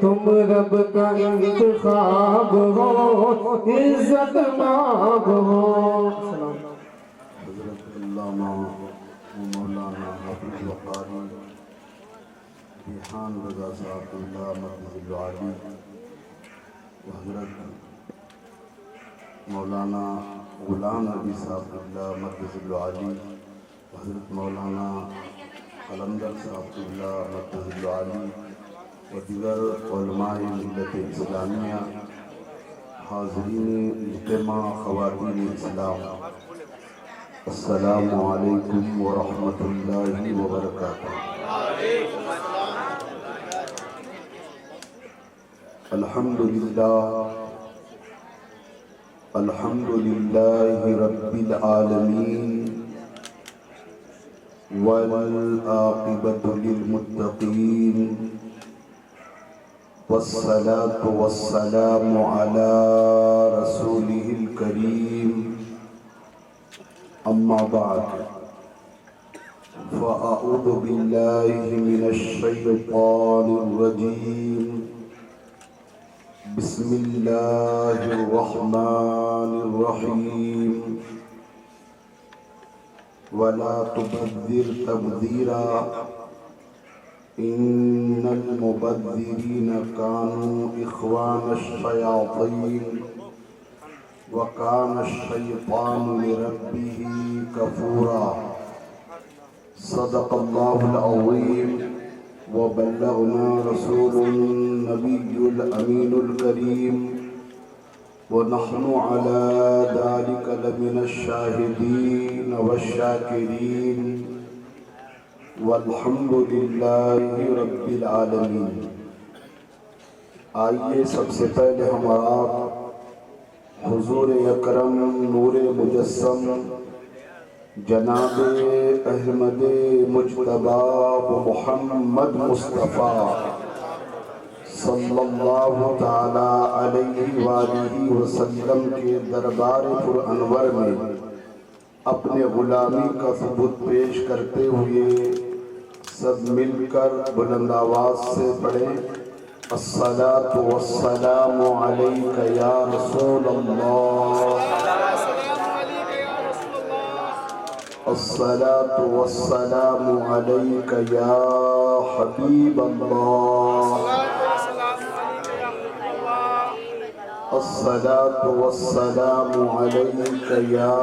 तुम रब का इंतखाब हो, इज्जत माब हो। हज़रत अल्लामा मौलाना हाफिज़ व क़ारी रिहान रज़ा साहब मदहुल आली, हज़रत मौलाना ग़ुलाम नबी साहब मदहुल आली, हज़रत मौलाना कलंदर साहब मदहुल आली व दीगर उलमाए मिल्लत इस्लामिया, हाज़रीन इज्तिमा, ख़वातीन इस्लाम, अस्सलामु अलैकुम व रहमतुल्लाहि व बरकातुहू। अल्हम्दुलिल्लाह, अल्हम्दुलिल्लाहि रब्बिल आलमीन वल आक़िबतु लिल मुत्तक़ीन वस्सलातु वस्सलामु अला रसूलिहिल करीम, अम्मा बाद, फ़अऊज़ु बिल्लाहि मिनश शैतानिर रजीम, बिस्मिल्लाहिर रहमानिर रहीम, वला तुबद्दिर तबदीरा, इन्नल मुबद्दिरीन कानू इख़वानश शयातीन व कान शैतानु लिरब्बिही कफूरा। सदक़ल्लाहुल अज़ीम व बल्लगना रसूलुन नबियुल अमीनुल करीम व नहनु अला ज़ालिका लमिनश शाहिदीन वश्शाकिरीन वल्हम्दुलिल्लाहि रब्बिल आलमीन। आइए सबसे पहले हमारा हुज़ूर अकरम नूर मुजस्सम जनाब अहमद मुज्तबा व मुहम्मद मुस्तफ़ा सल्लल्लाहु ताला अलैहि वालिहि वसल्लम के दरबार पुर अनवर में अपने गुलामी का सबूत पेश करते हुए सब मिलकर बुलंद आवाज़ से पढ़ें, अस्सलातु वस्सलामु अलैका या रसूल अल्लाह, अस्सलातु वस्सलामु अलैका या हबीब अल्लाह, अस्सलातु वस्सलामु अलैका या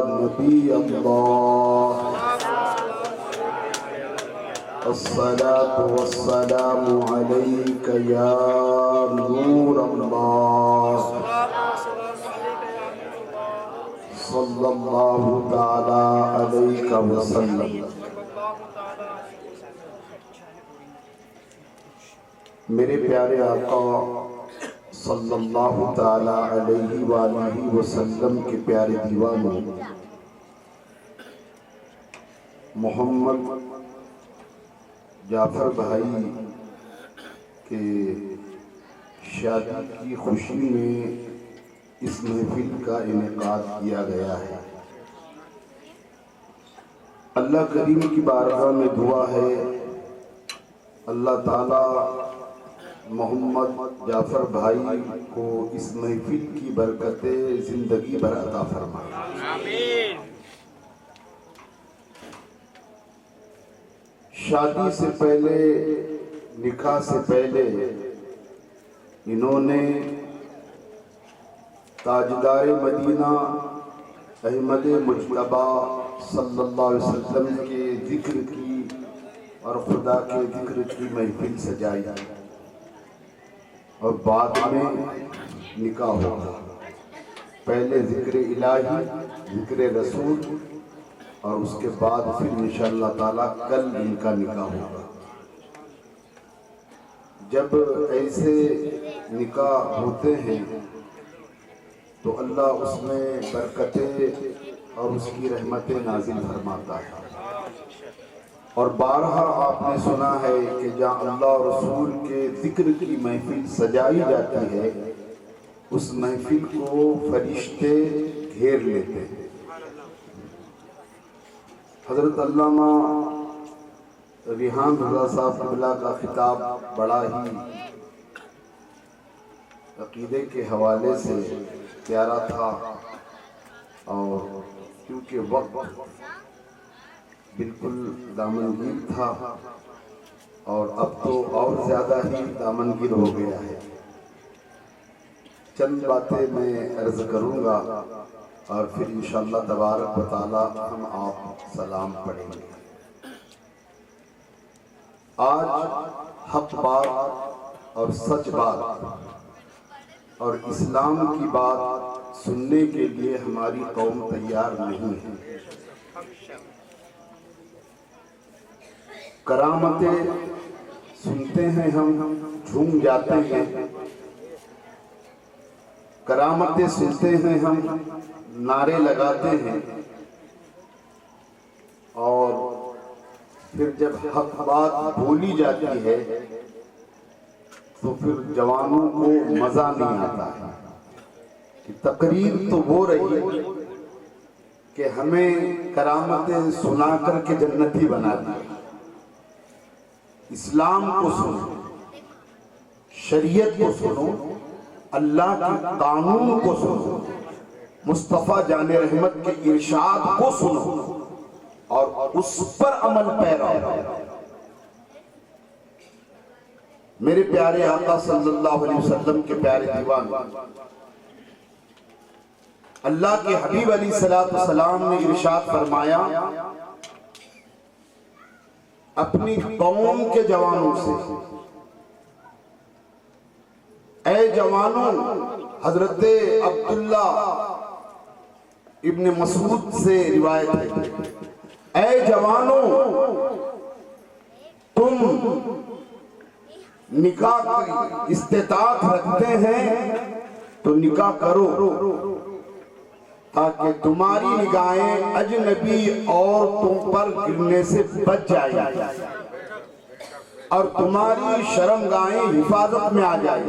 नबी अल्लाह, अस्सलातु वस्सलामु अलैका या नूर अल्लाह, सल्लल्लाहु ताला अलैका वसल्लम। मेरे प्यारे आका सल्लल्लाहु ताला अलैहि वालिहि वसल्लम के प्यारे दीवानों, मोहम्मद जाफ़र भाई के शादी की खुशी में इस महफिल का इनेकाद किया गया है। अल्लाह करीम की बारगाह में दुआ है, अल्लाह ताला मोहम्मद जाफ़र भाई को इस महफिल की बरकतें जिंदगी भर अता फरमाए। आमीन। शादी से पहले, निकाह से पहले इन्होंने ताजदार मदीना अहमद मुज्तबा सल्लल्लाहु अलैहि वसल्लम के जिक्र की और खुदा के जिक्र की महफिल सजाई और बाद में निकाह होगा। पहले जिक्र इलाही, जिक्र रसूल और उसके बाद फिर इंशाअल्लाह ताला कल इनका निकाह होगा। जब ऐसे निकाह होते हैं तो अल्लाह उसमें बरकतें और उसकी रहमतें नाजिल फरमाता है। और बारहा आपने सुना है कि जहाँ अल्लाह और रसूल के जिक्र की महफिल सजाई जाती है, उस महफिल को फरिश्ते घेर लेते हैं। हज़रत अल्लामा रिहान रज़ा साहब क़िबला का खिताब बड़ा ही अकीदे के हवाले से प्यारा था और क्योंकि वक्त बिल्कुल दामनगीर था और अब तो और ज़्यादा ही दामनगीर हो गया है। चंद बातें मैं अर्ज़ करूँगा और फिर इंशाअल्लाह तबारक व तआला हम आप सलाम पढ़ेंगे। आज हक बात और सच बात और इस्लाम की बात सुनने के लिए हमारी कौम तैयार नहीं है। करामतें सुनते हैं हम, झूम जाते हैं। करामतें सुनते हैं हम, नारे लगाते हैं और फिर जब हक बात बोली जाती है तो फिर जवानों को मजा नहीं आता है कि तकरीर तो वो रही कि हमें करामतें सुना करके जन्नती बना दिया। इस्लाम को सुनो, शरीयत को सुनो, अल्लाह के कानून को सुनो, मुस्तफ़ा जाने रहमत के इरशाद को सुनो और उस पर अमल पैरा। मेरे प्यारे आका सल्लल्लाहु अलैहि वसल्लम के प्यारे दीवाने अल्लाह के हबीब अलैहिस्सलातु वस्सलाम ने इरशाद फरमाया अपनी कौम के जवानों से, ऐ जवानों, हजरत अब्दुल्ला इब्न मसूद से रिवायत है, ऐ जवानों तुम निकाह की इस्तेताअत रखते हैं तो निकाह करो ताकि तुम्हारी निगाहें अजनबी औरतों पर गिरने से बच जाए और तुम्हारी शर्मगाहें हिफाजत में आ जाए।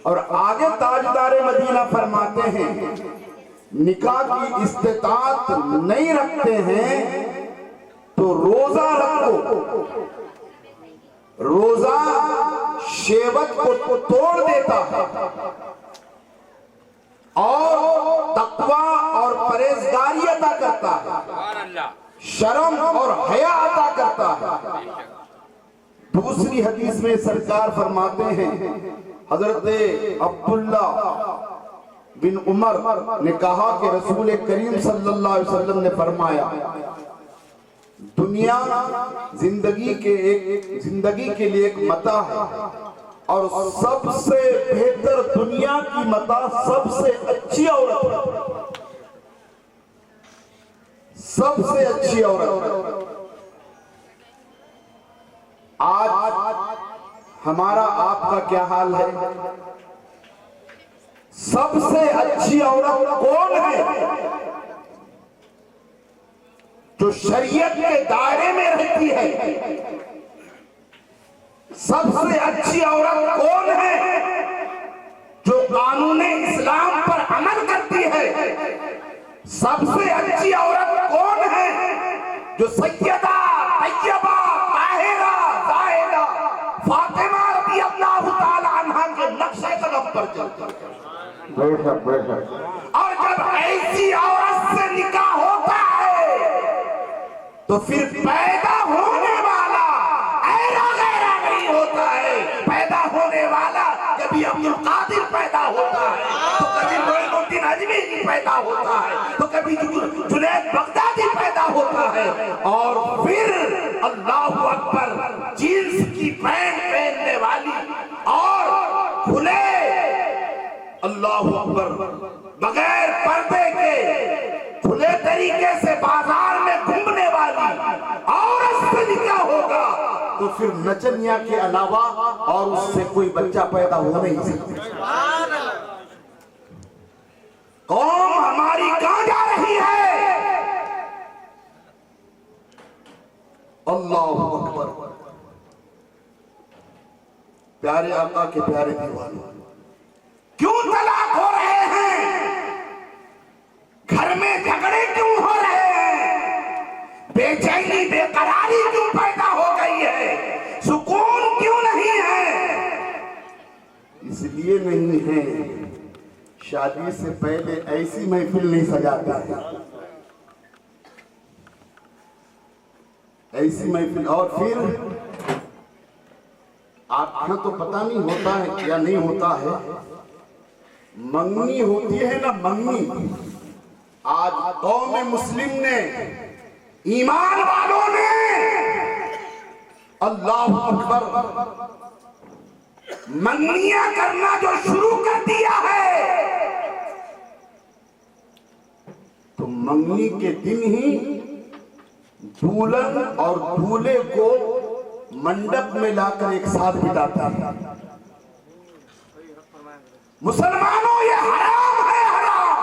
और आगे ताजदारे मदीना फरमाते हैं निकाह की इस्तेताअत नहीं रखते हैं तो रोजा रखो। रोजा शेवत को तोड़ देता है और तकवा और परहेजगारी अता करता है, शर्म और हया अता करता है। दूसरी हदीस में सरकार फरमाते हैं हजरत अब्दुल्ला बिन उमर ने कहा कि रसूल करीम सल्लल्लाहु अलैहि वसल्लम ने फरमाया दुनिया जिंदगी के लिए एक मता है और सबसे बेहतर दुनिया की मता सबसे अच्छी औरत है, सबसे अच्छी औरत। आज हमारा आपका क्या हाल है? सबसे अच्छी औरत कौन है? जो शरीयत के दायरे में रहती है। सबसे अच्छी औरत कौन है? जो कानून इस्लाम पर अमल करती है। सबसे अच्छी औरत कौन है? जो सैयदा, तैयबा, ताहिरा, जाहिदा, फातिमा रज़ियल्लाहु ताला अन्हा के नक्शे कदम पर चलती है। और जब ऐसी औरत से निकाह होता है तो फिर पैदा होने वाला ऐरा गैरा नहीं होता है। पैदा होने वाला कभी अब्दुल कादिर पैदा होता है तो कभी मोइनुद्दीन अजमेरी पैदा होता है तो कभी जुनैद बगदादी पैदा होता है और फिर अल्लाहु अकबर जींस की पैंट पहनने वाली और खुले अल्लाहु अकबर बगैर पर्दे के खुले तरीके से बाजार में घूमने वाली औरत से निकाह होगा तो फिर नचनिया के अलावा और उससे कोई बच्चा पैदा हो नहीं सकता। कौम हमारी कहां जा रही है? अल्लाहु अकबर। प्यारे आका के प्यारे दीवाने, क्यों तलाक हो रहे हैं? घर में झगड़े क्यों हो रहे हैं? बेचैनी बेकरारी क्यों पैदा हो गई है? सुकून क्यों नहीं है? इसलिए नहीं है, शादी से पहले ऐसी महफिल नहीं सजाता है, ऐसी महफिल। और फिर आपके यहाँ तो पता नहीं होता है या नहीं होता है, मंगनी होती है ना, मंगनी। आज कौम मुस्लिम ने, ईमान वालों ने अल्लाह अकबर मंगनियां करना जो शुरू कर दिया है, तो मंगनी के दिन ही दुल्हन और दूल्हे को मंडप में लाकर एक साथ बिठाता है। मुसलमानों, ये हराम है, हराम।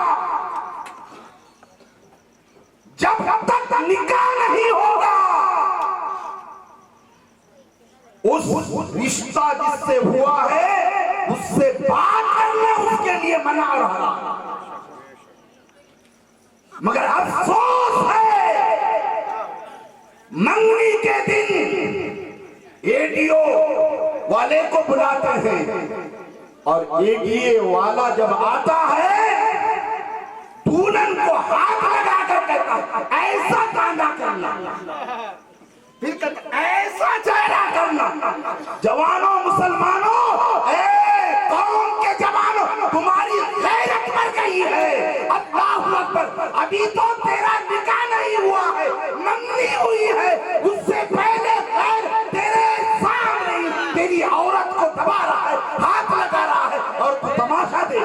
जब तक निकाह नहीं होगा, उस रिश्ता जिससे हुआ है उससे बात करना उसके लिए मना रहा। मगर अफसोस है, मंगनी के दिन एडीओ वाले को बुलाते हैं और एडीओ वाला जब आता है, दुल्हन को हाथ लगाकर कहता है ऐसा कांधा करना, फिर कहता ऐसा चेहरा करना। जवानों, मुसलमानों, कौम के जवानों, तुम्हारी गैरत मर गई है। अल्लाहु अकबर। अभी तो तेरा निकाह नहीं हुआ है, मंगनी हुई है, उससे पहले खैर तेरे सामने तेरी औरत को दबा रहा है, हाथ लगा रहा है और तू तमाशा दे।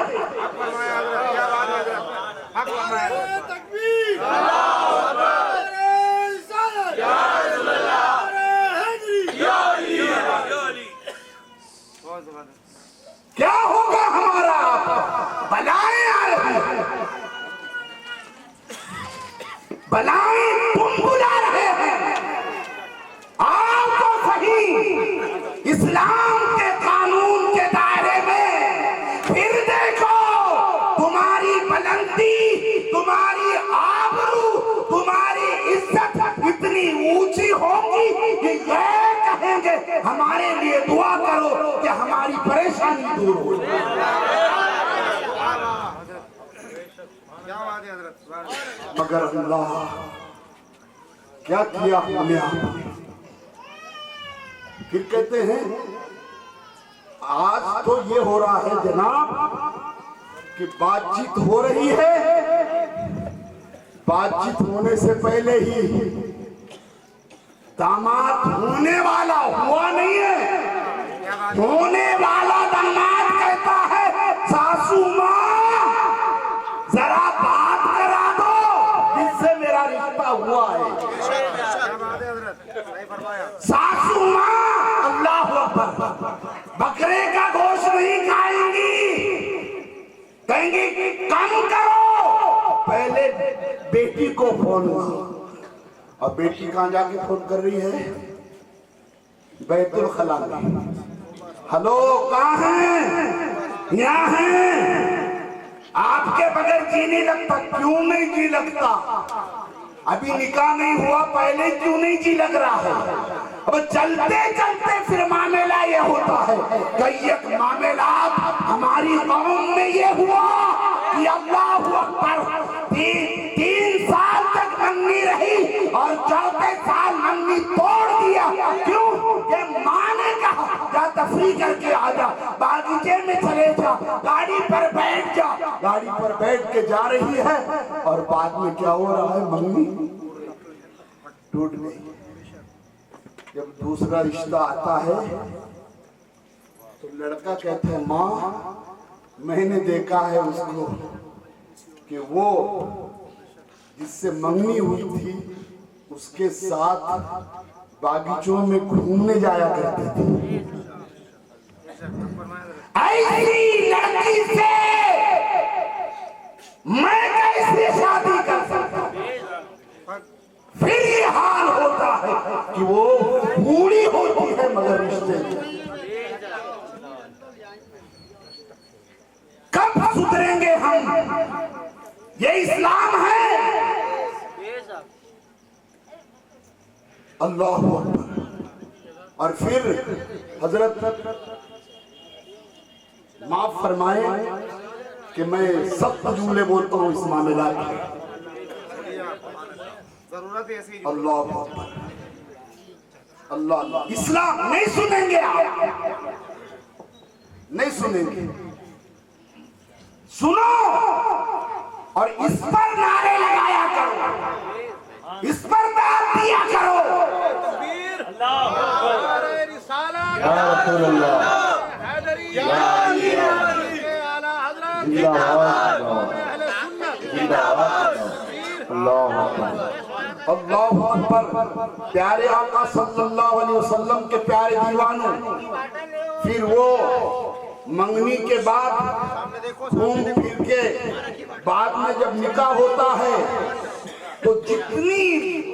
क्या होगा हमारा? बलाएं आ रही हैं, बलाएं तुम बुला रहे हैं। आओ तो सही इस्लाम के कानून के दायरे में, फिर देखो तुम्हारी बुलंदी, तुम्हारी आबरू, तुम्हारी इज्जत इतनी ऊंची होगी कि ये कहेंगे हमारे लिए दुआ करो कि हमारी परेशानी दूर हो। मगर अल्लाह क्या किया हमने आपने? फिर कहते हैं आज तो ये हो रहा है जनाब कि बातचीत हो रही है, बातचीत होने से पहले ही दामाद होने वाला हुआ नहीं है, होने वाला दामाद कहता है सासू माँ जरा बात करा दो जिससे मेरा रिश्ता हुआ है। सासू माँ अल्लाह अकबर बकरे का गोश्त नहीं खाएंगी, कहेंगी कम करो। पहले बेटी को फोन करो, और बेटी कहां जाके फोन कर रही है? बैतुल खला में। हेलो, कहां हैं? यहाँ हैं। आपके बगैर जी नहीं लगता। क्यों नहीं जी लगता? अभी निकाह नहीं हुआ, पहले क्यों नहीं जी लग रहा है? अब चलते चलते फिर मामला ये होता है। कई एक मामला हमारी कौम में ये हुआ कि अल्लाहु अकबर 3 साल तक मंगनी रही और चौथे साल मंगनी तोड़ दिया। क्यों? ये माँ ने कहा जा तफरी करके आ जा, बागीचे में चले जा, गाड़ी पर बैठ जा। गाड़ी पर बैठ के जा रही है और बाद में क्या हो रहा है? मंगनी टूट गई। जब दूसरा रिश्ता आता है तो लड़का कहता है माँ मैंने देखा है उसको कि वो जिससे मंगनी हुई थी उसके साथ बागीचों में घूमने जाया करते थे। ऐसी लड़की से मैं कैसे शादी कर सकता? फिर ये हाल होता है कि वो बूढ़ी होती है मगर रिश्ते कब सुधरेंगे हम? ये इस्लाम है। अल्लाह अकबर। और फिर हजरत माफ फरमाए कि मैं सख्त जुमले बोलता हूँ इस मामला में। अल्लाह अल्लाह अल्लाह, इस्लाम नहीं सुनेंगे आप, नहीं सुनेंगे। सुनो और इस पर नारे लगाया करो, इस पर दाद दिया करो। अल्लाहु अकबर। प्यारे आका सल्लल्लाहु अलैहि वसल्लम के प्यारे दीवानों, फिर वो मंगनी के बाद घूम फिर के बाद में जब निकाह होता है तो जितनी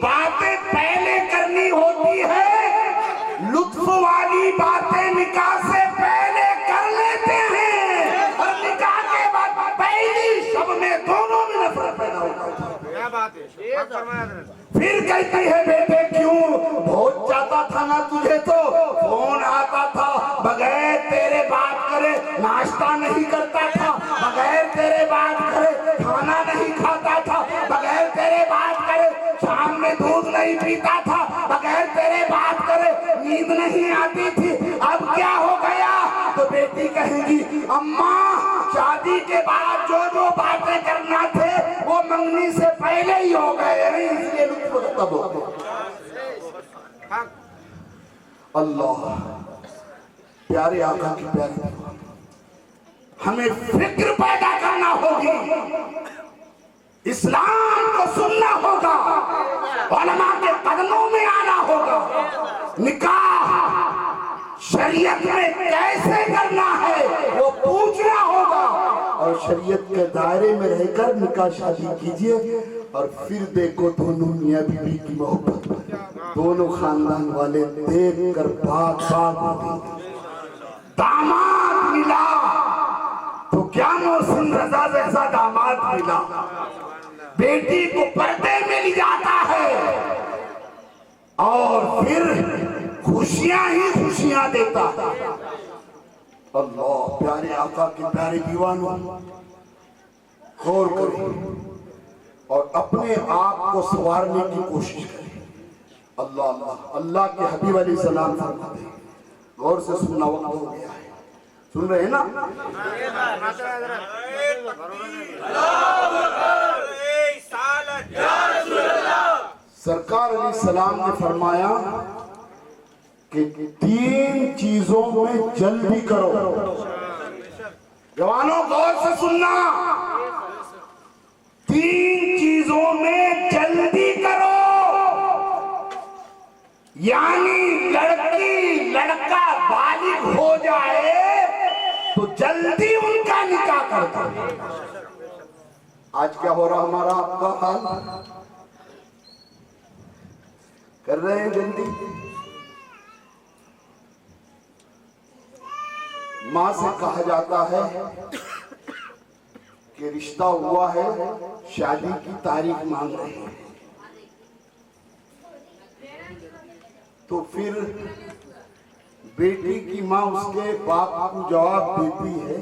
बातें पहले करनी होती है, लुत्फ वाली बातें निकाह से पहले कर लेते हैं, और निकाह के बाद पहली शब में दोनों में नफरत पैदा होता है। क्या बात है? फिर कहती है बेटे क्यों भोज जाता था ना तुझे, तो फोन आता था, बगैर तेरे बात करे नाश्ता नहीं करता था, बगैर तेरे बात करे खाना नहीं खाता था, बगैर तेरे बात करे शाम में दूध नहीं पीता था, बगैर तेरे बात करे नींद नहीं आती थी। अब क्या हो गया? तो बेटी कहेगी अम्मा शादी के बाद जो जो बातें करना थे वो मंगनी से पहले ही हो गए, इसलिए तब हो। अल्लाह प्यारे आका की प्यारी, हमें फिक्र पैदा करना होगी, इस्लाम को सुनना होगा, उलमा के कदमों में आना होगा, निकाह शरीयत में कैसे करना है वो पूछना होगा, और शरीयत के दायरे में रहकर निकाह शादी कीजिए। और फिर देखो दोनों मियां बीवी की मोहब्बत, दोनों खानदान वाले देख कर बाग बाग होते। दामाद मिला तो क्या मोहसिन रजा जैसा दामाद मिला, बेटी को पर्दे मिल जाता है और फिर खुशियां ही खुशियां देता है। अल्लाह प्यारे आका के प्यारे दीवानों, गौर करें और अपने आप को संवारने की कोशिश करें। अल्लाह अल्लाह अल्लाह के हबीब अलैहि सलाम फरमाते हैं, गौर से सुनना वक्त हो गया है, सुन रहे हैं ना? सरकार अलैहि सलाम ने फरमाया कि 3 चीजों में जल्दी करो। जवानों गौर से सुनना, 3 चीजों में जल्दी करो, यानी लड़की लड़का बालिग हो जाए तो जल्दी उनका निकाह कर दो। आज क्या हो रहा हमारा आपका हाल? कर रहे हैं जल्दी। माँ से कहा जाता है कि रिश्ता हुआ है, शादी की तारीख मांग रहे हैं, तो फिर बेटी की माँ उसके बाप को जवाब देती है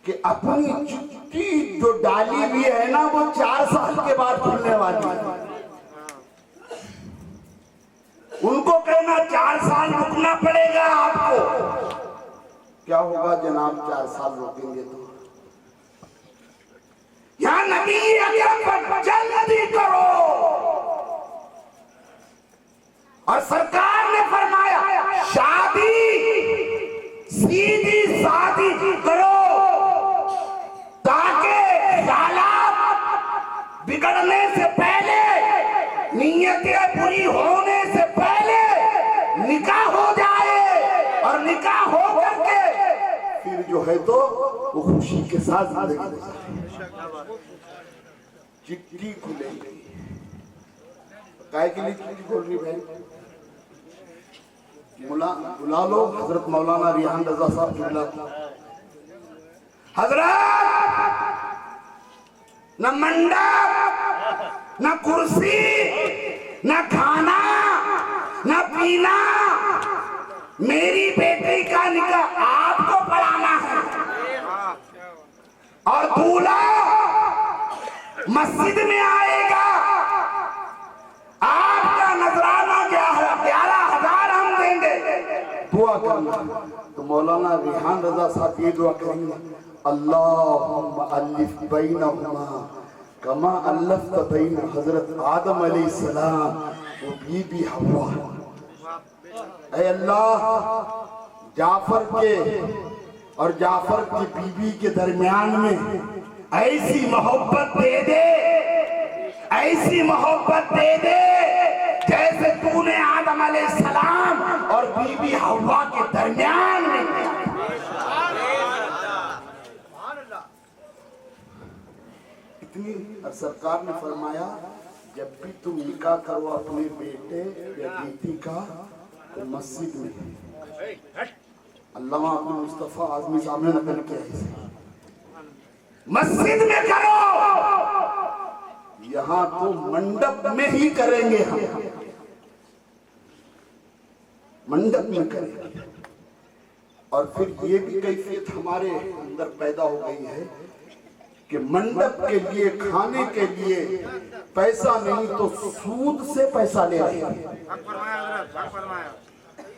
कि अपनी चिट्ठी जो डाली हुई है ना वो 4 साल के बाद खुलने वाली है। उनको कहना 4 साल रुकना पड़ेगा आपको। क्या होगा जनाब 4 साल रुकेंगे तो? यहाँ नबी अकरम जल्दी करो, और सरकार ने फरमाया शादी सीधी शादी करो ताकि हालात बिगड़ने से पहले, नीयतें बुरी होने से पहले निकाह हो जाए, और निकाह हो करके फिर जो है तो वो खुशी के साथ जिंदगी गुजारे। चिट्ठी खुलेगी, काय के लिए चिट्ठी खोल रही बहन? बुला लो हजरत मौलाना रिहान रजा साहब जुमला। हजरत न मंडप न कुर्सी न खाना न पीना, मेरी बेटी का निकाह आपको पढ़ाना है। मस्जिद में आएगा, आपका नजराना 11,000 हम देंगे। दुआ करना। तो मौलाना रिहान रजा साहब ये दुआ करेंगे, अल्लाहुम्मा अलिफ बैनहुमा कमा अल्लफ़्त बैन हजरत आदम अलैहिस्सलाम व बीबी हव्वा। ऐ अल्लाह, जाफर के और जाफर की बीबी के दरमियान में ऐसी मोहब्बत दे दे, ऐसी मोहब्बत दे दे जैसे तूने आदम अलैहिस्सलाम और बीबी हव्वा के दरमियान में किया। इतनी। और सरकार ने फरमाया, जब भी तुम निकाह करो अपने बेटे या बेटी का तो मस्जिद में। अल्लामा अब्दुल मुस्तफा आजमी साहब ने नकल किया इसे, मस्जिद में करो। यहाँ तो मंडप में ही करेंगे हम, मंडप में करेंगे। और फिर ये भी कैफियत हमारे अंदर पैदा हो गई है कि मंडप के लिए, खाने के लिए पैसा नहीं तो सूद से पैसा ले रहे हैं।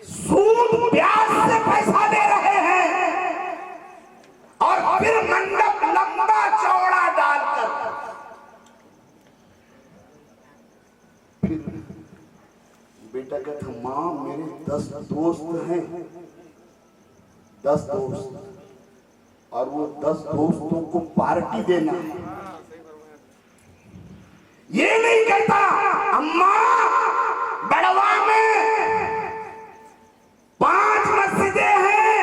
सूद ब्याज से पैसा दे रहे हैं और फिर मंडप लंबा चौड़ा डालकर फिर बेटा कहता, माँ मेरे 10 दोस्त हैं, 10 दोस्त, और वो 10 दोस्तों को पार्टी देना है। ये नहीं कहता अम्मा बड़वा में 5 मस्जिदें हैं,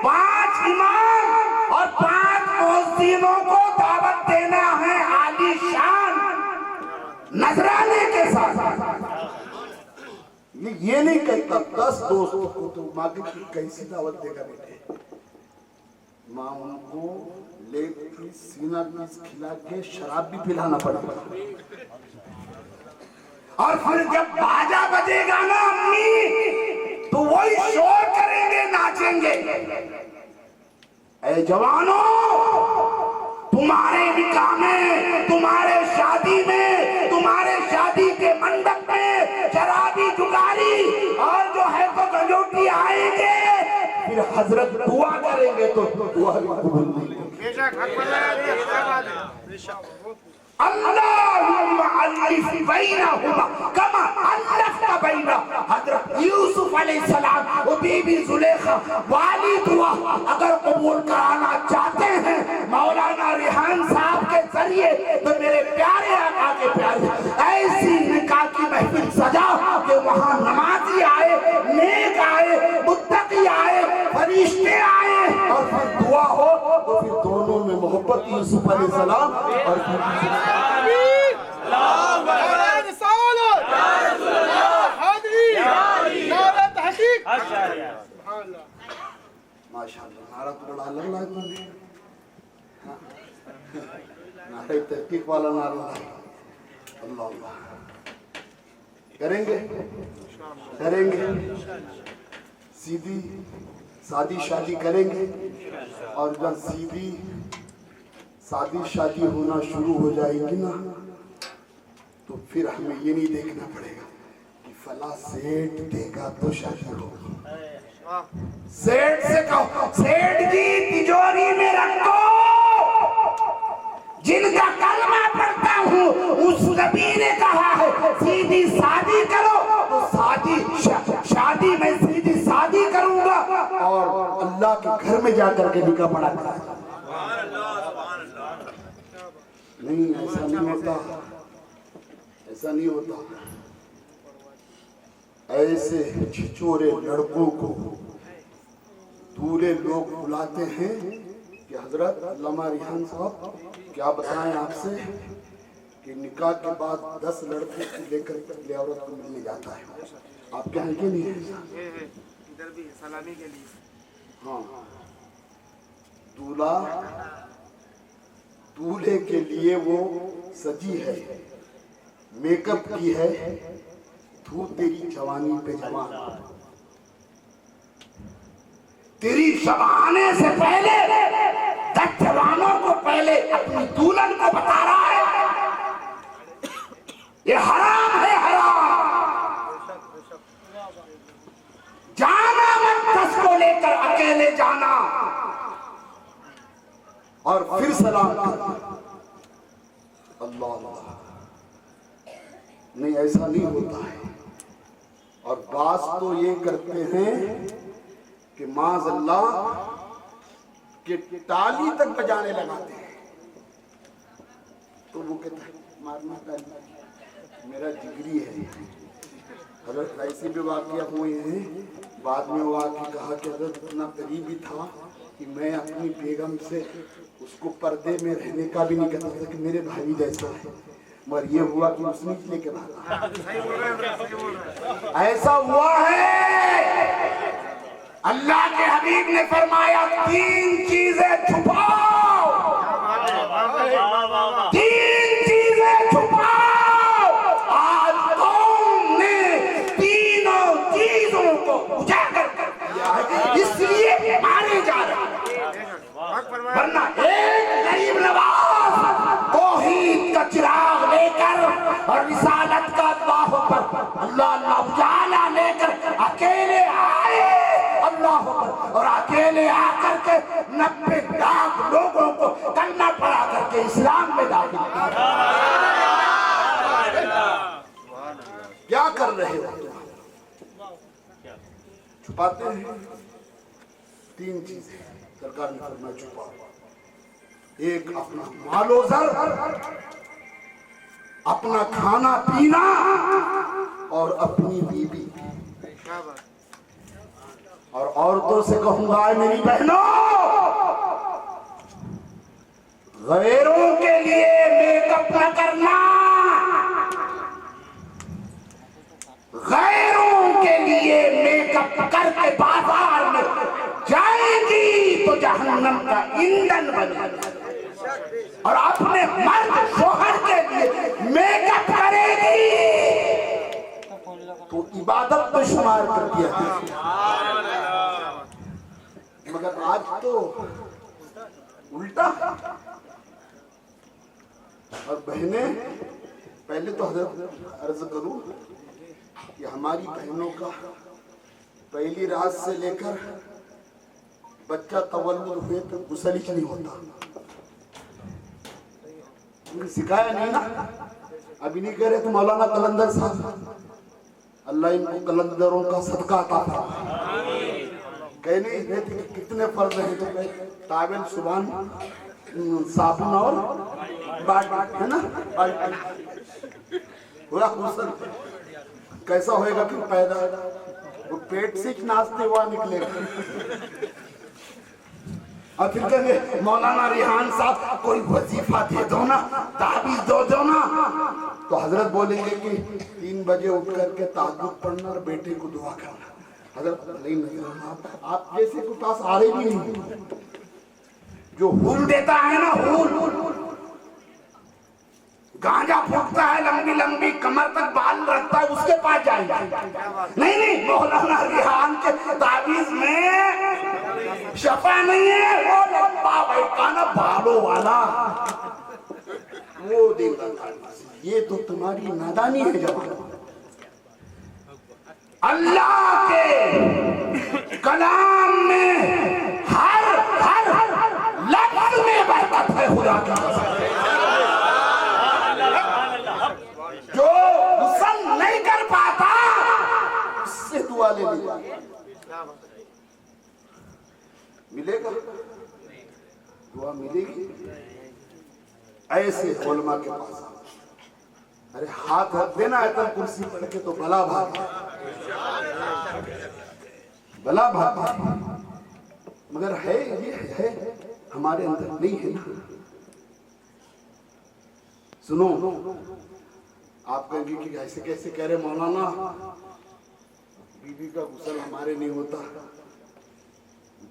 5 इमाम और 5 मौज़ीनों को दावत देना है आलीशान नजराने के साथ। ये नहीं कहता 10 दोस्तों को तो माँ की कैसी दावत देगा बेटे। माँ उनको लेग पीस, सीना पीस खिला के शराब भी पिलाना पड़ेगा। और फिर जब बाजा बजेगा ना अम्मी, तो वही शोर करेंगे, नाचेंगे। ऐ जवानों, तुम्हारे निकाह में, तुम्हारे शादी में, तुम्हारे शादी के मंडप में शराबी जुगारी और जो है तो गंजोटी आएंगे, फिर हजरत दुआ करेंगे तो दुआ भी कबूल नहीं। अल्लाहुम्मा अलिफ बैनहुमा कमा अल्लफ़्त बैन हज़रत यूसुफ अलैहिस्सलाम और बीबी जुलेखा वाली दुआ अगर कबूल कराना चाहते हैं मौलाना रिहान साहब के जरिए, तो मेरे प्यारे आका के प्यारे ऐसी निकाह की महफिल सजा कि वहाँ नमाजी आए, नेक आए, मुत्तकी आए, फरिश्ते आए, और फिर दुआ हो तो फिर दोनों में मोहब्बत, यूसुफ अलैहिस्सलाम और माशाअल्लाह। नारा तो बड़ा अलग लगा तुमने, नारे तहकीक वाला नारा। अल्लाह अल्लाह करेंगे, करेंगे, सीधी शादी शादी करेंगे। और जब सीधी शादी शादी होना शुरू हो जाएगी ना, तो फिर हमें ये नहीं देखना पड़ेगा कि फला सेठ देगा तो शादी होगी। सेठ से कहो, सेठ जी तिजोरी में रखो, जिनका कलमा पढ़ता हूँ उस नबी ने कहा है सीधी शादी करो, तो शादी में सीधी शादी करूंगा और अल्लाह के घर में जाकर के निकाह पढ़ा कर। नहीं, ऐसा नहीं होता, ऐसा नहीं होता। ऐसे छिछोरे लड़कों को दूल्हे लोग बुलाते हैं कि हजरत अल्लामा रिहान साहब क्या बताएं आपसे कि निकाह के बाद 10 लड़कों को लेकर के औरत को मिलने जाता है। आप क्या है कि नहीं है? इधर भी सलामी के लिए। हाँ, दूल्हा दूल्हे के लिए वो सजी है, मेकअप की है, तू तेरी जवानी पे जवान, तेरी शबाने से पहले 10 जवानों को पहले अपनी दुल्हन को बता रहा है ये हराम है, हराम। जाना मत दस को लेकर अकेले जाना और फिर सलाम करना। अल्लाह अल्लाह, नहीं ऐसा नहीं होता है। और बास तो ये करते हैं कि माज़अल्लाह कि ताली तक बजाने लगाते हैं। तो वो कहता है मारना ताली मेरा जिगरी है। हज़रत ऐसे भी वाक़या हुए हैं, बाद में वो आके कहा कि हज़रत इतना करीबी था कि मैं अपनी बेगम से उसको पर्दे में रहने का भी नहीं कहता था कि मेरे भाई जैसा है, मगर ये हुआ कि उसने लेके भागा। ऐसा हुआ है। अल्लाह के हबीब ने फरमाया 3 चीजें छुपाओ, 3 चीजें छुपाओ। आज कौम ने तीनों चीजों को उजागर कर दिया है, इसलिए मारे जा रहे हैं। वरना एक गरीब नवाज तौहीद का चिराग लेकर और रिसालत का अल्लाह पर अल्लाह अल्लाह उजाला लेकर अकेले आए, अल्लाह पर, और अकेले आकर के 90 लाख लोगों को कन्ना पड़ा करके इस्लाम में दाखिल किया। क्या कर रहे हो? छुपाते हैं 3 चीजें सरकार ने फरमाया छुपाओ। एक अपना मालो ज़र, अपना खाना पीना और अपनी बीबी। और औरतों से कहूंगा मेरी बहनों, गैरों के लिए मेकअप न करना, गैरों के लिए मेकअप करके बाजार में जाएंगी तो जहन्नम का ईंधन बनेगी। और अपने मर्द शोहर के लिए मेकअप करेगी तो इबादत में शुमार कर दिया जाएगा। मगर आज तो उल्टा। और बहनें, पहले तो अर्ज करूं कि हमारी बहनों का पहली रात से लेकर बच्चा तवल्लुद हुए तो गुस्ल ही नहीं होता। सिखाया नहीं ना। अभी नहीं कह रहे तो मौलाना कलंदर साहब, अल्लाह इनको कलंदरों का सदका अता फरमाए। कह नहीं थे कितने फर्ज हैं, तो ताबिल सुभान साबुन और बाट है ना, पूरा गुस्ल कैसा होएगा फिर पैदा, वो पेट से नाचते हुआ निकलेगा। और फिर कहेंगे मौलाना रिहान साहब कोई वजीफा दे दो ना, ताबीज दो ना। तो हजरत बोलेंगे कि 3 बजे उठ करके ताजुद पढ़ना और बेटे को दुआ करना। हजरत नहीं आप जैसे के पास आ रही भी नहीं। जो हुल देता है ना, हुल गांजा फूकता है, लंबी लंबी कमर तक बाल रखता है, उसके पास जाएगा। नहीं मौलाना रिहान के ताबीज में शफा नहीं है, वो लंबा बैठा ना बालों वाला, वो देगा। ये तो तुम्हारी नादानी है जवान। अल्लाह के कलाम में हर लफ्ज में बरकत है। खुदा की जो गुस्ल नहीं कर पाता उससे दुआ ले ली मिलेगा, दुआ मिलेगी। ऐसे उलमा के पास अरे हाथ रख देना आयतल कुर्सी पढ़ के तो भला भाग, भला भाग। मगर है ये है हमारे अंदर नहीं है ना। सुनो, आप कहेंगे कि ऐसे कैसे कह रहे मौलाना, बीबी का गुस्ल हमारे नहीं होता।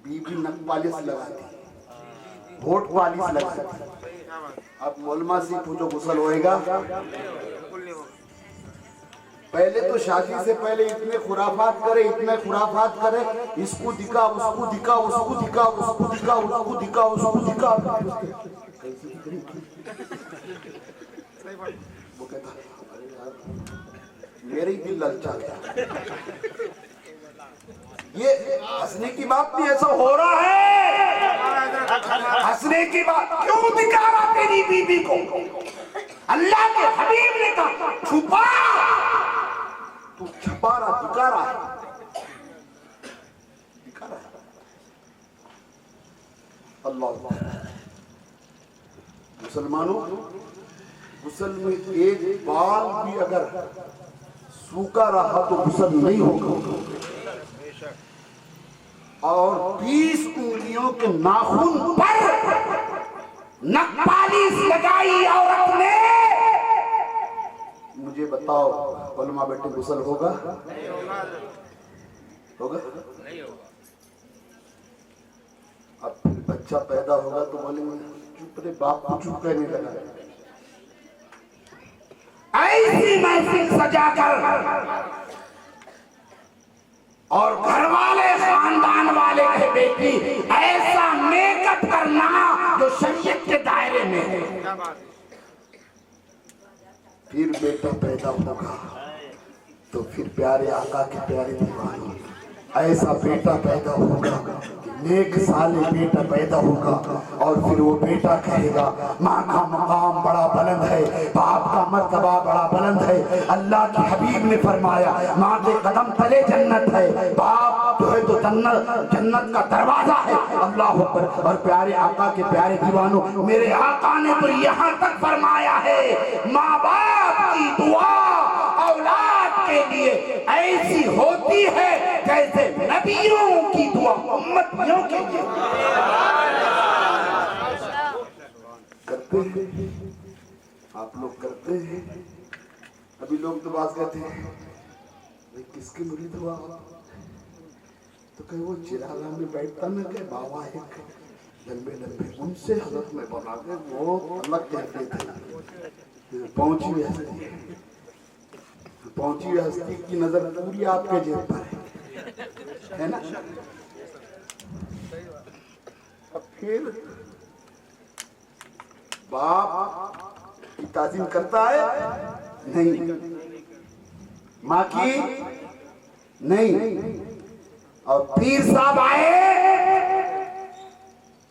बीबी नक पालिश लगाती, होठ पालिश लगाती। अब मौलमा से पूछो गुस्ल होएगा? पहले तो शादी से पहले इतने खुराफात करे, इतने खुराफात करे, इसको दिखा उसको दिखा, उसको दिखा उसको दिखा, उसको दिखा उसको दिखा। वो कहता मेरे ही दिल ललचा गया। ये हंसने की बात नहीं, ऐसा हो रहा है। हंसने की बात क्यों दिखा रहा तेरी बीबी को? अल्लाह के हबीब ने कहा छुपा, तू छुपा रहा, दिखा रहा है, दिखा रहा है। अल्लाह, मुसलमानों, गुस्ल में एक बाल भी अगर सूखा रहा तो गुस्ल नहीं होगा। और 20 उंगलियों के नाखून पर नखपालिश लगाई औरत ने। मुझे बताओ उलमा बेटे, गुस्ल होगा? होगा? अब फिर बच्चा पैदा होगा तो बोलेंगे चुप रे, बाप को चुप कहने लगा। ऐसी महफिल सजाकर और घर वाले खानदान वाले के बेटी ऐसा मेकअप करना जो शरीयत के दायरे में है। फिर बेटा पैदा होगा तो फिर प्यारे आका के प्यारे दीवाने ऐसा बेटा पैदा होगा, नेक साले बेटा पैदा होगा। और फिर वो बेटा कहेगा माँ का मकाम बड़ा बुलंद है, बाप का मर्तबा बड़ा बुलंद है। अल्लाह के हबीब ने फरमाया माँ के कदम तले जन्नत है, बाप जो है तो जन्नत का दरवाजा है। अल्लाह अकबर। और प्यारे आका के प्यारे दीवानों, मेरे आका ने तो यहाँ तक फरमाया है माँ बाप की दुआ औलाद के लिए ऐसी होती है जैसे नबियों की दुआ उम्मतियों के लिए। करते हैं आप लोग, करते हैं। अभी लोग तो बात कहते हैं भाई किसकी मुरीद हुआ, तो कहीं वो चिराला में बैठता ना के बाबा एक लंबे लंबे, उनसे हजरत में बना के वो अलग कहते थे। पहुंची हुई हस्ती, पहुंची हुई हस्ती की नजर पूरी आपके जेब पर है ना। अब फिर बाप की ताज़ीम करता है नहीं, माँ की नहीं। और पीर साहब आए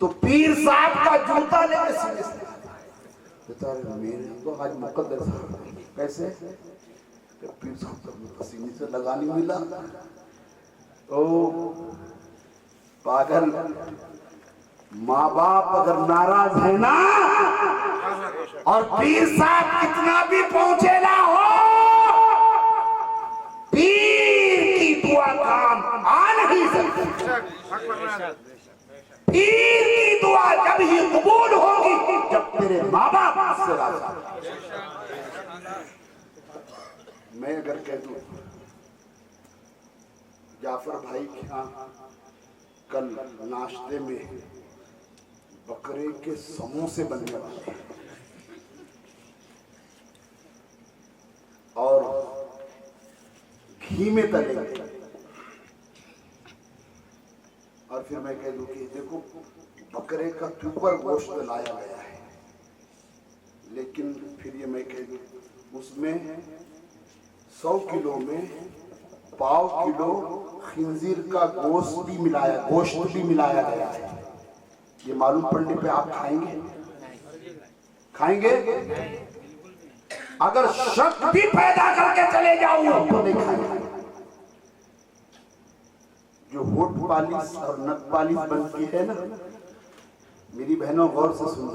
तो पीर साहब का जूता लेके सीने से बेचारे मेरे तो आज मुकद्दर साहब कैसे पीर साहब का सीने से लगाने मिला। तो पागल, माँ बाप अगर नाराज है ना और पीर साहब कितना भी पहुंचे ना हो, पीर की दुआ काम आ नहीं सकती। पीर की दुआ जब ही कबूल होगी जब तेरे माँ बाप से राजी। मैं अगर कह दूं जाफर भाई के यहाँ कल नाश्ते में बकरे के समोसे बनने वाले और घी में तलेंगे, और फिर मैं कह दूं कि देखो बकरे का प्योर गोश्त लाया गया है, लेकिन फिर ये मैं कह दूं उसमें 100 किलो में पाव किलो खिंजीर का गोश्त भी मिलाया गया है। ये मालूम पड़ने पे आप खाएंगे? अगर शक भी पैदा करके चले जाओ तो नहीं खाएंगे। जो होठ पालिश और नक पालिश बनती है ना, मेरी बहनों गौर से सुनो,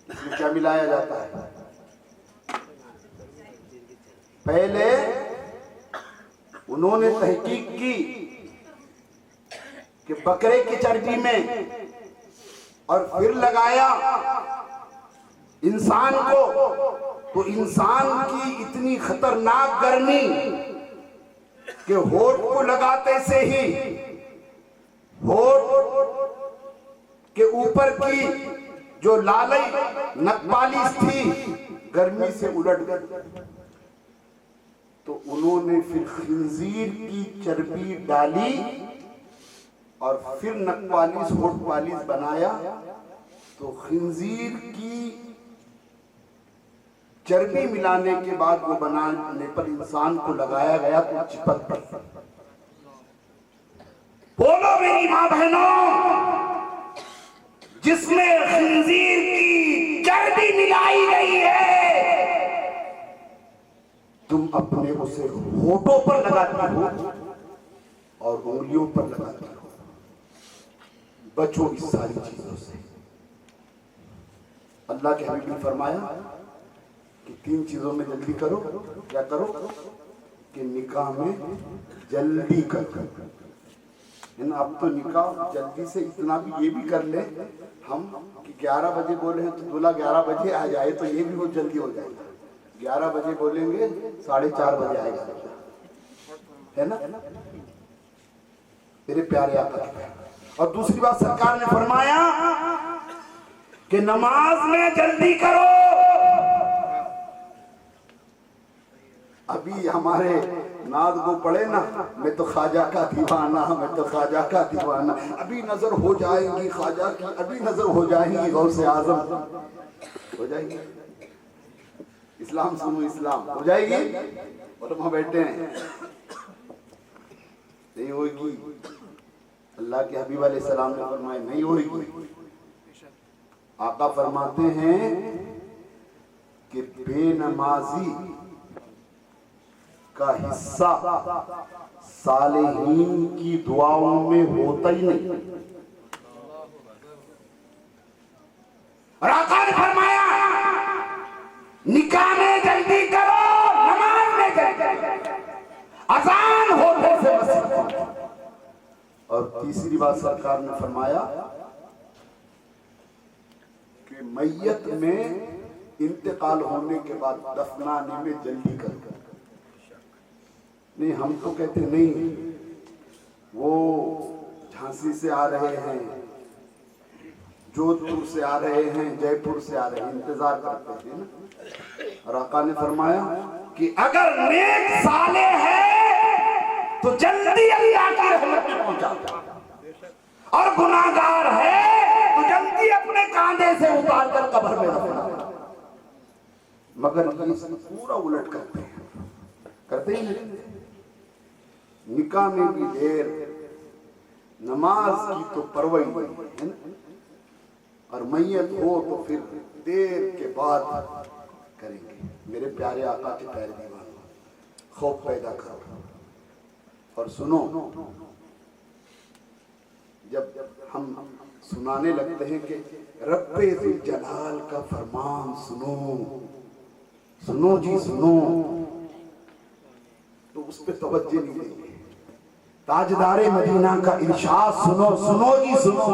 इसमें क्या मिलाया जाता है? पहले उन्होंने तहकीक की कि बकरे की चर्बी में, और फिर लगाया इंसान को, तो इंसान की इतनी खतरनाक गर्मी कि होठ को लगाते से ही होठ के ऊपर की जो लालई नकपालिश थी गर्मी से उलट गई। तो उन्होंने फिर खिंजीर की चर्बी डाली और फिर नकपालिश होठ पालिश बनाया। तो खिंजीर की चर्बी मिलाने के बाद वो बनाने पर इंसान को लगाया गया तो चिपक गई। बोलो मेरी मां बहनों, जिसमें खंजीर की चर्बी मिलाई गई है, तुम अपने उसे होठों पर लगाती हो और उंगलियों पर लगाती हो। बचो इस सारी चीजों से। अल्लाह के हबीब ने फरमाया कि 3 चीजों में जल्दी करो। क्या करो? कि निकाह में जल्दी करो। अब तो निकाह जल्दी से इतना भी ये भी कर ले हम कि 11 बजे बोले हैं तो दूल्हा 11 बजे आ जाए तो ये भी बहुत जल्दी हो जाएगा। 11 बजे बोलेंगे 4:30 बजे आएगा, है ना मेरे प्यारे आका के प्यारे। और दूसरी बात सरकार ने फरमाया कि नमाज में जल्दी करो। अभी हमारे नाद को पढ़े ना, मैं तो ख्वाजा का दीवाना, मैं तो ख्वाजा का दीवाना, अभी नजर हो जाएंगी ख्वाजा की, अभी नजर हो जाएंगी गौसे आजम, हो जाएगी। इस्लाम सुनो, इस्लाम हो जाएगी। और वहां बैठे हैं, नहीं होगी। अल्लाह के हबीब अलैहि सलाम ने फरमाया नहीं होगी। आका फरमाते हैं कि बेनमाजी का हिस्सा सालेहीन की दुआओं में होता ही नहीं। और आका ने फरमाया निकाह में जल्दी करो, नमाज में जल्दी, अजान होने से मस्जिद। और तीसरी बात सरकार ने फरमाया कि मैयत में इंतकाल होने के बाद दफनाने में जल्दी करो। नहीं, हम तो कहते नहीं, वो झांसी से आ रहे हैं, जोधपुर से आ रहे हैं, जयपुर से आ रहे हैं, इंतजार करते हैं ना। और आका ने फरमाया कि अगर नेक साले है तो जल्दी अल्लाह की रहमत में पहुंचा, और गुनाहगार है तो जल्दी अपने कांधे से उतार कर कब्र में रखना। मगर ये पूरा उलट करते हैं, करते ही नहीं। निकाह में भी देर, नमाज की तो परवाह नहीं है ना, और मैयत हो तो फिर देर के बाद करेंगे। मेरे प्यारे आका के प्यारे दीवानों, खौफ पैदा करो। और सुनो, जब हम सुनाने लगते हैं कि रब्बे ज़ुल जलाल का फरमान सुनो, सुनो जी सुनो, तो उस पर तवज्जो नहीं देंगे। ताजदारे मदीना का इरशाद सुनो, सुनो जी सुनो।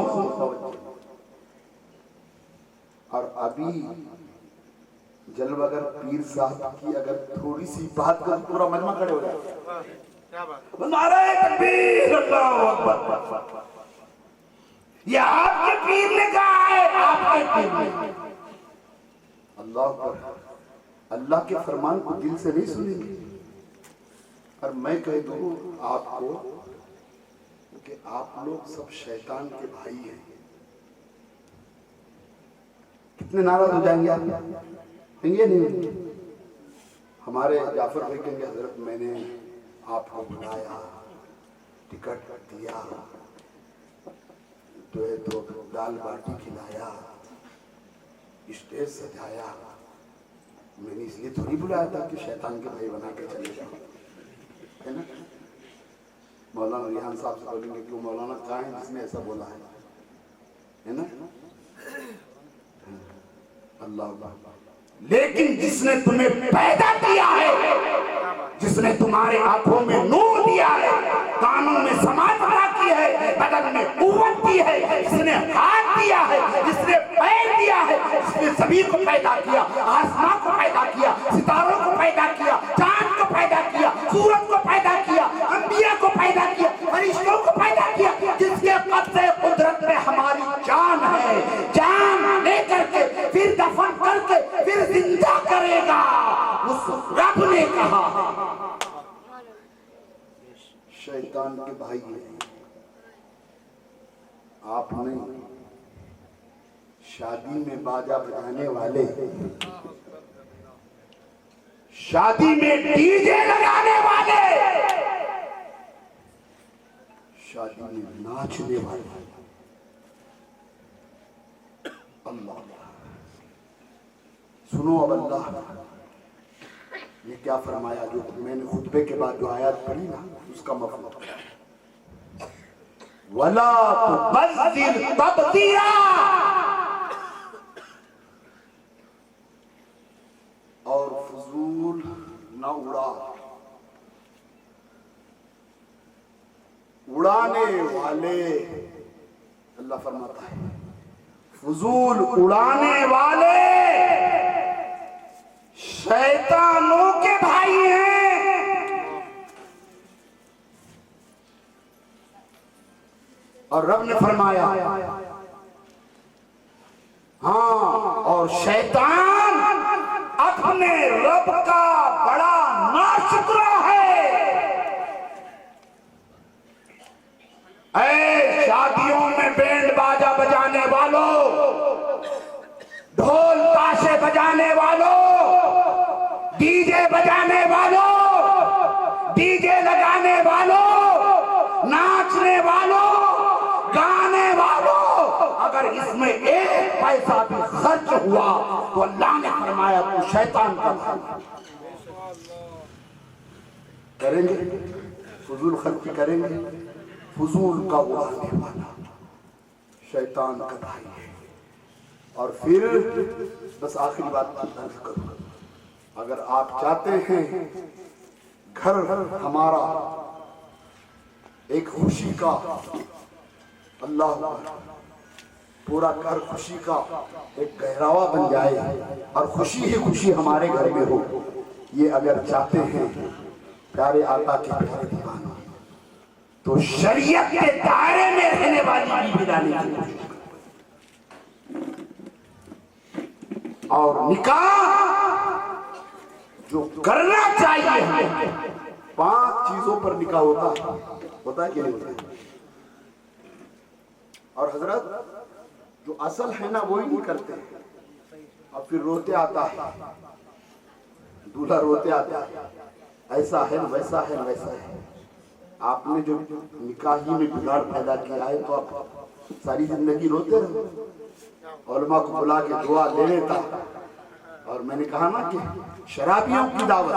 और अभी जलवागर पीर साहब की अगर थोड़ी सी बात कर पूरा मजमा खड़े हो जाए। क्या बात? नारे तकबीर, अल्लाहू अकबर। ये आपके पीर ने कहा है, आपके पीर ने। अल्लाह पर अल्लाह के फरमान को दिल से नहीं सुनेंगे। और मैं कह दूं आपको कि आप लोग सब शैतान के भाई हैं। कितने नाराज हो जाएंगे आप? कहेंगे नहीं। हमारे जाफर भाई कहेंगे हजरत मैंने आपको बुलाया, टिकट दिया, तो दाल बाटी खिलाया, स्टेज सजाया, मैंने इसलिए थोड़ी बुलाया था कि शैतान के भाई बना के चले जाओ, है ना। मौलाना रिहान साहब से बोलेंगे कि वो मौलाना कहाँ है जिसने ऐसा बोला है ना। अल्लाह, लेकिन जिसने तुम्हें पैदा किया है, जिसने तुम्हारे आंखों में नूर दिया है, कानों में समाज अदा की है, बदन में कुव्वत दी है, जिसने हाथ दिया है, जिसने पैर दिया है, जिसने जमीन को पैदा किया, आसमान को पैदा किया, सितारों को पैदा किया, चांद को पैदा किया, सूरज को पैदा किया, अंबिया को पैदा किया, फरिश्तों को पैदा किया, जिसके कब्ज़े कुदरत में हमारी जान है, जान लेकर के फिर दफन करके फिर जिंदा करेगा, उस रब ने कहा। शैतान के भाई हैं आप नहीं। शादी में बाजा बजाने वाले शादी में डीजे लगाने वाले, शादी में नाचने वाले। अल्लाह सुनो, अब अल्लाह ने क्या फरमाया, जो मैंने खुतबे के बाद जो आयत पढ़ी ना, उसका मफहूम वला तुबज़्ज़िर तबज़ीरा, और फजूल न उड़ा, उड़ाने वाले, अल्लाह फरमाता है फजूल उड़ाने वाले शैतानों के भाई हैं। और रब ने फरमाया हाँ, और शैतान अपने रब का बड़ा नाशुक्र है। ऐ शादियों में बैंड बाजा बजाने वालों, ढोल ताशे बजाने वालों, डीजे बजाने वालों, डीजे लगाने वालों, नाचने वालों, गाने वालों, अगर इसमें एक पैसा भी खर्च हुआ तो अल्लाह ने फरमाया तू शैतान का करेंगे, फजूल खर्ची करेंगे, फजूल का उड़ाने वाला शैतान का भाई है। और फिर बस आखिरी बात अर्ज करूं, अगर आप चाहते हैं घर हमारा एक खुशी का, अल्लाह पूरा घर खुशी का एक गहरावा बन जाए और खुशी ही खुशी हमारे घर में हो, ये अगर चाहते हैं प्यारे आका के प्यारे दीवानों, तो शरीयत के दायरे में रहने वाली बीवी लाने की कोशिश करें। और निकाह जो करना चाहिए हमें, 5 चीजों पर निकाह होता है कि नहीं होता है? और हजरत जो असल है ना वो ही नहीं करते, और फिर रोते आता है दूल्हा, रोते आता है ऐसा है वैसा है वैसा है। आपने जो निकाह ही में बिगाड़ पैदा किया है तो आप सारी जिंदगी रोते रहो। उलमा को बुला के दुआ ले लेता। और मैंने कहा ना कि शराबियों की दावत,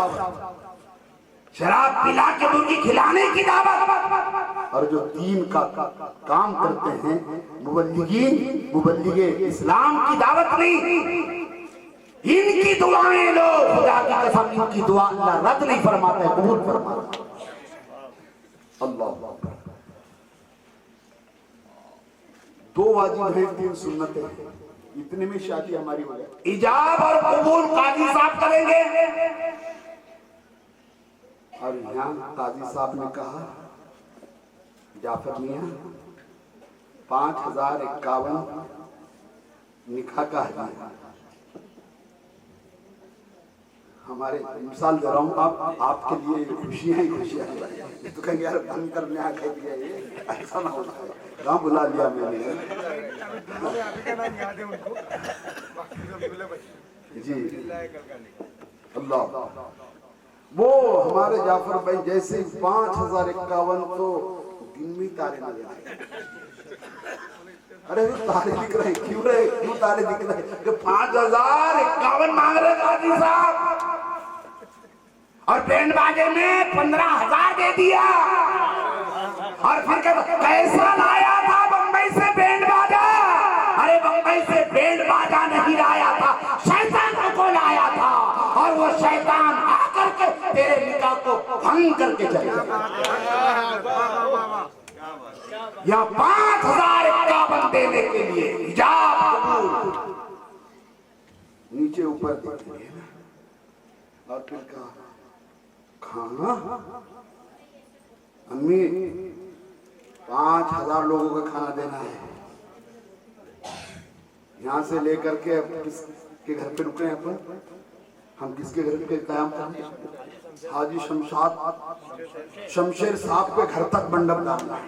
शराब पिला के मुर्गी खिलाने की दावत, और जो दीन का काम करते हैं मुबल्लिगे इस्लाम की दावत नहीं, इनकी दुआएं लो, खुदा की कसम इनकी दुआ अल्लाह रद्द नहीं फरमाता है, कबूल फरमाता है। अल्लाह 2 वाजिब है, 3 सुन्नतें हैं, इतने में शादी हमारी हो जाए। इजाब और कबूल काजी साहब करेंगे। और यहाँ काजी साहब ने कहा जाफर मियाँ 5051 निकाह का है। हमारे मिसाल दे रहा हूँ, आपके लिए खुशियाँ ही खुशियाँ हैं। तो कहेंगे यार बंद कर लिया, कह दिया ये ऐसा ना होता है, कहाँ बुला लिया मैंने जी। अल्लाह वो हमारे जाफर भाई जैसे 5051 तो दिन में तारे नजर आए। अरे तो तारे दिख रहे क्यों तारे दिख रहे? 5051 मांग रहे काजी साहब, और बैंड बाजे में 15,000 दे दिया। और फिर कैसा लाया था बंबई से बैंड बाजा? अरे बंबई से बैंड बाजा नहीं लाया था, शैतान को लाया था, और वो शैतान आकर के तेरे निकाह को भंग करके चले गया। यहाँ 5051 देने के लिए इजाब कबूल नीचे ऊपर देखिए ना। और फिर कहा खाना अम्मी 5000 लोगों का खाना देना है, यहाँ से लेकर के किसके घर पे रुके हैं अपन? हम किसके घर पे कयाम करें? हाजी शमशेर साहब के घर तक मंडप डालना है,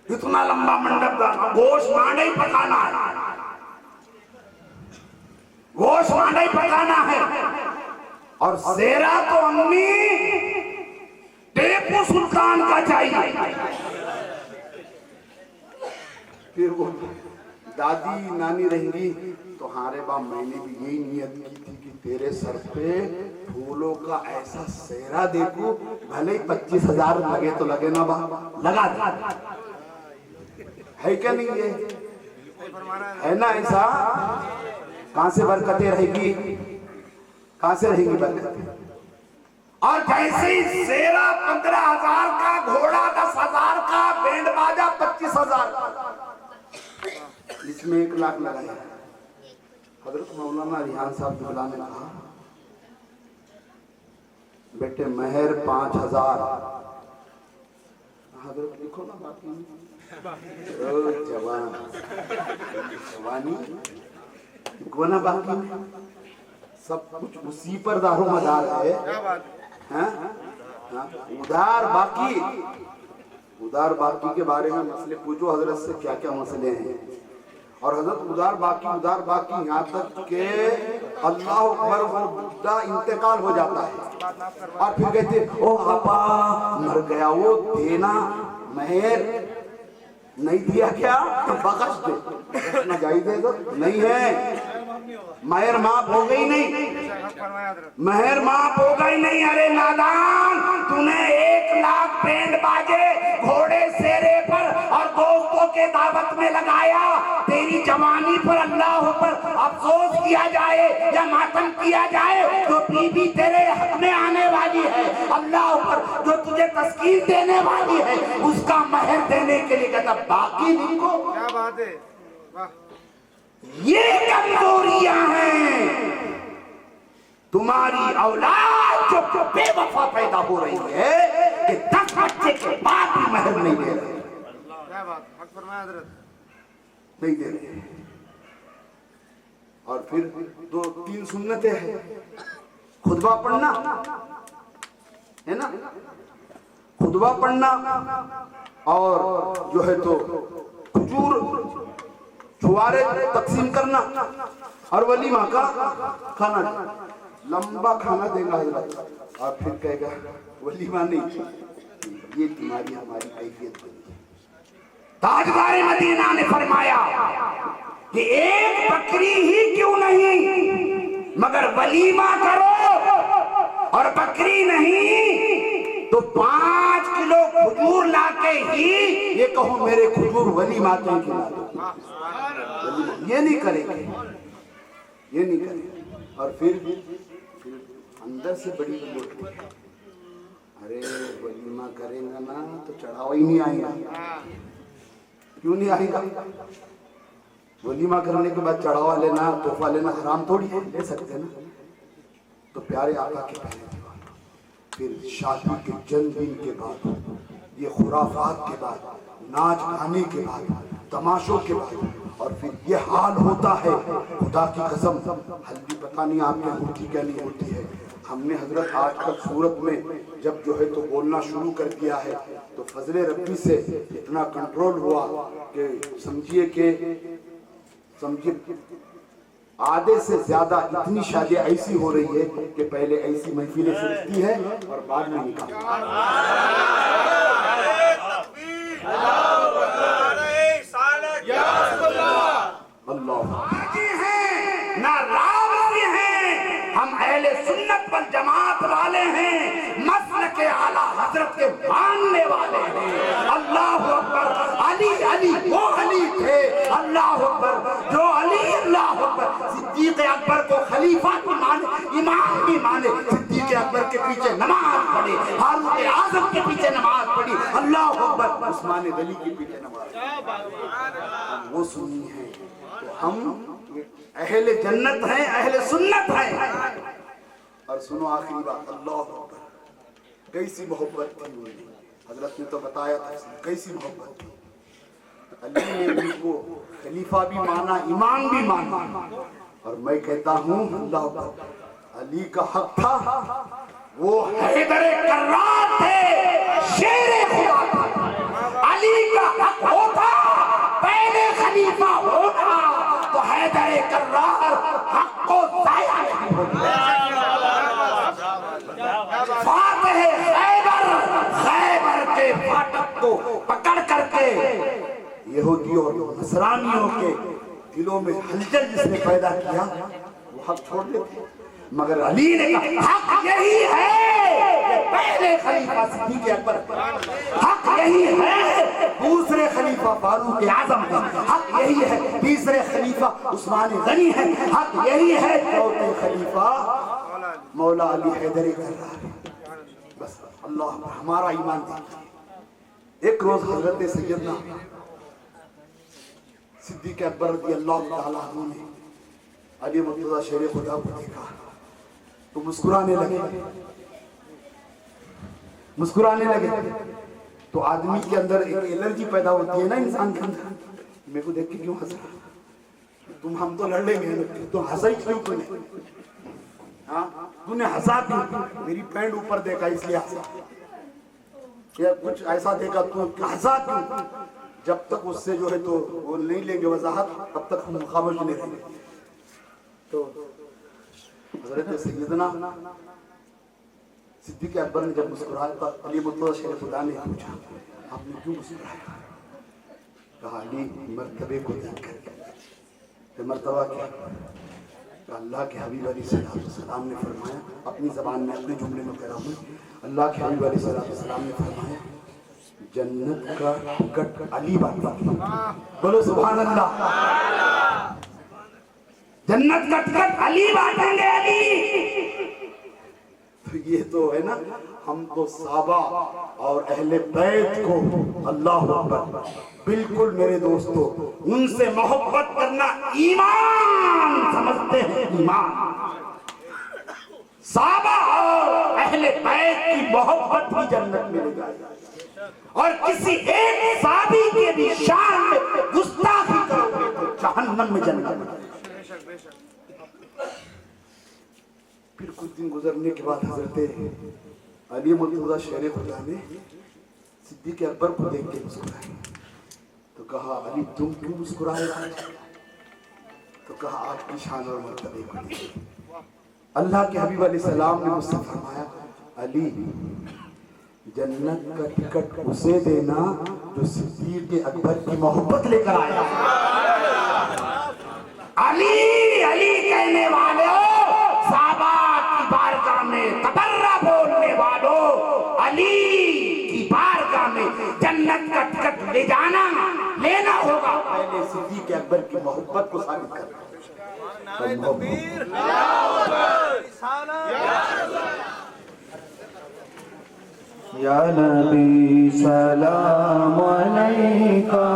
इतना लंबा मंडप डालना, गोश्त मांडा ही पकाना है, गोश्त मांडा ही पकाना है। और सेरा तो अम्मी टीपू सुल्तान का चाहिए। फिर वो दादी नानी रहेंगी तो हारे बा मैंने भी यही नियत की थी कि तेरे सर पे फूलों का ऐसा सेहरा देखूं, भले ही 25,000 लगे तो लगे ना बा, लगा दे। है क्या नहीं ये है ना ऐसा? कहां से बरकतें रहेगी, कहां से रहेगी बरकतें? और जैसे ही सेरा 15,000 का, घोड़ा 10,000 का, बैंड बाजा 25,000 का, इसमें 1 लाख लगाया। हजरत मौलाना रिहान साहब दुबला ने कहा बेटे महर 5,000। हजरत लिखो ना बाकी जवान जवानी लिखो ना बाकी सब कुछ उसी पर दारो मदार है। हाँ? हाँ? उदार बाकी के बारे में मसले पूछो हजरत से, क्या क्या मसले हैं। और हजरत उदार बाकी यहाँ तक के अल्लाह अकबर वो बुढ़ा इंतकाल हो जाता है और फिर कहते ओ आपा मर गया, वो देना महर नहीं दिया क्या, बख्श दे, ना जायज है तो नहीं है। महर माफ हो गई नहीं, महर माफ हो गई नहीं। अरे नादान, तूने 1 लाख बैंड बाजे घोड़े सेरे पर और दोस्तों के दावत में लगाया, तेरी जवानी पर अल्लाह पर अफसोस किया जाए या मातम किया जाए तो बीबी तेरे हक में आने वाली है। अल्लाह पर जो तुझे तस्कीन देने वाली है उसका महर देने के लिए कहता बाकी लिखो। क्या बात है, वाह। ये कमजोरियां हैं तुम्हारी औलाद जो बेवफा पैदा हो रही है कि 10 बच्चे के बाद भी महर नहीं दे रहे। क्या बात, हक फरमाया हजरत, नहीं दे रहे। और फिर 2-3 सुन्नतें हैं, खुतबा पढ़ना है ना, खुतबा पढ़ना और जो है तो खजूर छुआरे तकसीम करना और वलीमा का खाना, लंबा खाना देगा हजरत और फिर कहेगा वलीमा नहीं, ये तुम्हारी हमारी कैफियत बनी। ताजदारे मदीना ने फरमाया कि 1 बकरी ही क्यों नहीं मगर वलीमा करो, और बकरी नहीं तो 5 किलो खजूर लाके ही ये कहो मेरे खजूर वलीमा तो खिला दो, ये नहीं करेंगे, ये नहीं करेंगे। और फिर अंदर से बड़ी बोलती है अरे वलीमा करेगा ना तो चढ़ावा ही नहीं आएगा। क्यों नहीं आएगा? वलीमा करने के बाद चढ़ावा लेना, तोहफा लेना हराम थोड़ी है, ले सकते ना। तो प्यारे आका के पहले दीवाना, फिर शादी के जन्मदिन के बाद, ये खुराफात के बाद, नाच गाने के बाद, तमाशों के बाद, और फिर ये हाल होता है। खुदा की कसम हल्दी पता नहीं आपके होती क्या नहीं होती है। हमने हजरत आजकल सूरत में जब जो है तो बोलना शुरू कर दिया है तो फजले रब्बी से इतना कंट्रोल हुआ कि समझिए आधे से ज्यादा इतनी शादियां ऐसी हो रही है कि पहले ऐसी महफिलें सजती है और बाद में निकाल। अल्लाह ना रावी हैं, हम अहले सुन्नत वल जमात वाले हैं, मसलक के आला हजरत के मानने वाले हैं। अल्लाह अकबर, अली अली वो अली थे, अल्लाह अकबर जो अली, अल्लाह अकबर सिद्दीक अकबर को खलीफा भी माने, इमाम भी माने, सिद्दीक अकबर के पीछे नमाज पढ़े, फारूक आजम के पीछे नमाज पढ़ी, अल्लाह अकबर उस्मान गनी के पीछे नमाज, वो सुन्नी है। तो हम अहले जन्नत हैं, अहले सुन्नत हैं। और सुनो आखिरी बात, अल्लाह अकबर कैसी मोहब्बत थी उनकी, हजरत ने तो बताया था कैसी मोहब्बत थी। अली ने उनको खलीफा भी माना, इमाम भी माना, और मैं कहता हूँ अल्लाह अकबर अली का हक था, वो हैदरे कर्रार थे, शेरे खुदा था। अली का हक होता पहले खलीफा होता तो हैदरे कर्रार हक को जाया नहीं होता। फातह खैबर के फाटक को पकड़ करके यहूदियों और नसरानियों के दिलों में हलचल जिसने पैदा किया वो हक छोड़ देते, मगर अली ने कहा हक यही है, पहले खलीफा सिद्दीक़ अकबर, हक यही है दूसरे खलीफा फारूक आजम है, हक यही है तीसरे खलीफा उस्मान गनी है, हक यही है चौथे खलीफा मौला अली हैदरी कर्रार। बस अल्लाह पर हमारा ईमान देखिए। एक रोज हजरत सैयदना सिद्दीक़ अकबर रज़ियल्लाहु ताला अन्हु ने अली मुर्तज़ा शेर खुदा को देखा तो मुस्कुराने लगे। तो आदमी के अंदर एक एलर्जी पैदा होती है ना इंसान के अंदर, मेरे को देख के क्यों हंस रहा, तुम हम तो लड़ लेंगे, तो हंसा ही क्यों तूने, हाँ तूने हंसा क्यों, मेरी पैंट ऊपर देखा इसलिए हंसा, या कुछ ऐसा देखा तू हंसा क्यों। जब तक उससे जो है तो वो नहीं लेंगे वजाहत तब तक हम खामोश नहीं रहेंगे। तो हज़रत सैयदना सिद्दीक़ अकबर ने जब मुस्कुराया तो अली मुर्तज़ा शेर खुदा ने पूछा आपने क्यों मुस्कुराया, कहा अली मर्तबे को देख कर। मर्तबा क्या, अल्लाह के हबीब अलैहिस्सलाम ने फरमाया, अपनी ज़बान में अपने जुमले में कह रहा हूँ, अल्लाह के हबीब अलैहिस्सलाम ने फरमाया जन्नत का टिकट अली बांटेगा। बोलो सुभान अल्लाह, जन्नत का टिकट अली बांटेंगे अली। तो ये तो है ना, हम तो साहबा और अहले बैत को अल्लाह अकबर, बिल्कुल मेरे दोस्तों उनसे मोहब्बत करना ईमान समझते हैं, ईमान। साहबा और अहले बैत की मोहब्बत ही जन्नत में ले जाएगा, और किसी एक साहबी के भी शान में गुस्ताखी करोगे तो जहन्नम में जन्नत। फिर कुछ दिन गुजरने के बाद हजरत अली मुर्तज़ा शेर खुदा ने सिद्दीक़ अकबर को देख के मुस्कुराए। तो कहा अली तुम क्यों मुस्कुराए? तो कहा आपकी शान और मर्तबे को देखिए। अल्लाह के हबीब अलैहिस्सलाम ने मुझसे फरमाया अली जन्नत का टिकट उसे देना जो सिद्दीक़ अकबर की मोहब्बत लेकर आया। अली अली कहने वाले साहबा की बारगाह में तबर्रा बोलने वालों, अली की बारगाह में जन्नत का टिकट ले जाना लेना होगा, पहले सिद्दीक़ अकबर की मोहब्बत को साबित करना। या नबी सलाम अलैका,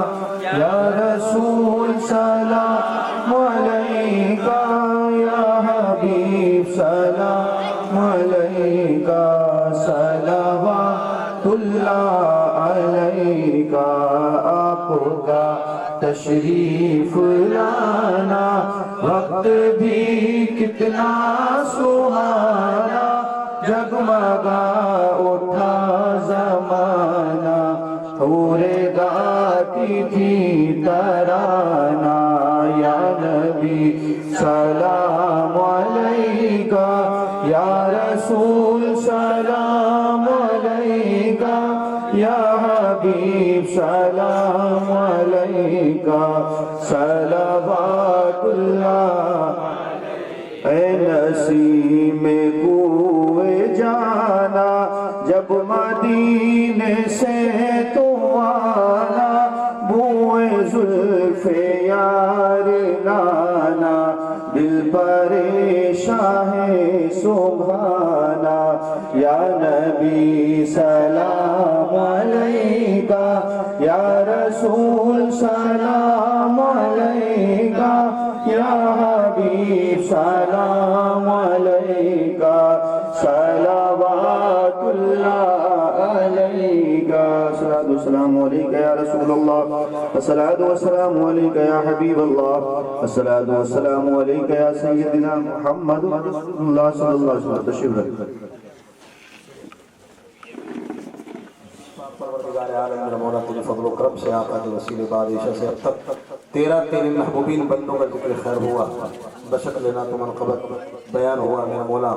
या रसूल सलाम अलैका, या हबीब सलाम अलैका, सलवातुल्लाह अलैका। आपका तशरीफ लाना वक्त भी कितना सुहाना, जगमगा उठा जमाना, थोड़े गाती थी तराना। या नबी सलाम अलैका, या रसूल सलाम अलैका, या हबीब सलाम अलैका, सलवातुल्लाह। ऐ नसीम कुए जाना जब मदीने से तुम आना, बुए जुल्फे यार लाना, दिल परेशान है सुभाना। या नबी सलाम अलैका, या रसूल सलाम अलैका, या हबीब सलाम अलैका, सलवातुल्लाह अलैका। अस्सलातु वस्सलामु अलैका या रसूलल्लाह, अस्सलातु वस्सलामु अलैका या हबीबल्लाह, अस्सलातु वस्सलामु अलैका या सय्यदना मुहम्मद रसूलुल्लाह सल्लल्लाहु अलैहि वसल्लम। तशरीफ रखिए। परवरदिगार आलम मौला तेरे फज़ल व करम से आका के वसीले बारिश से अब तक तेरे महबूबीन बंदों का जिक्र खैर हुआ, बशक लेना तो मनक़बत बयान हुआ, मेरा मौला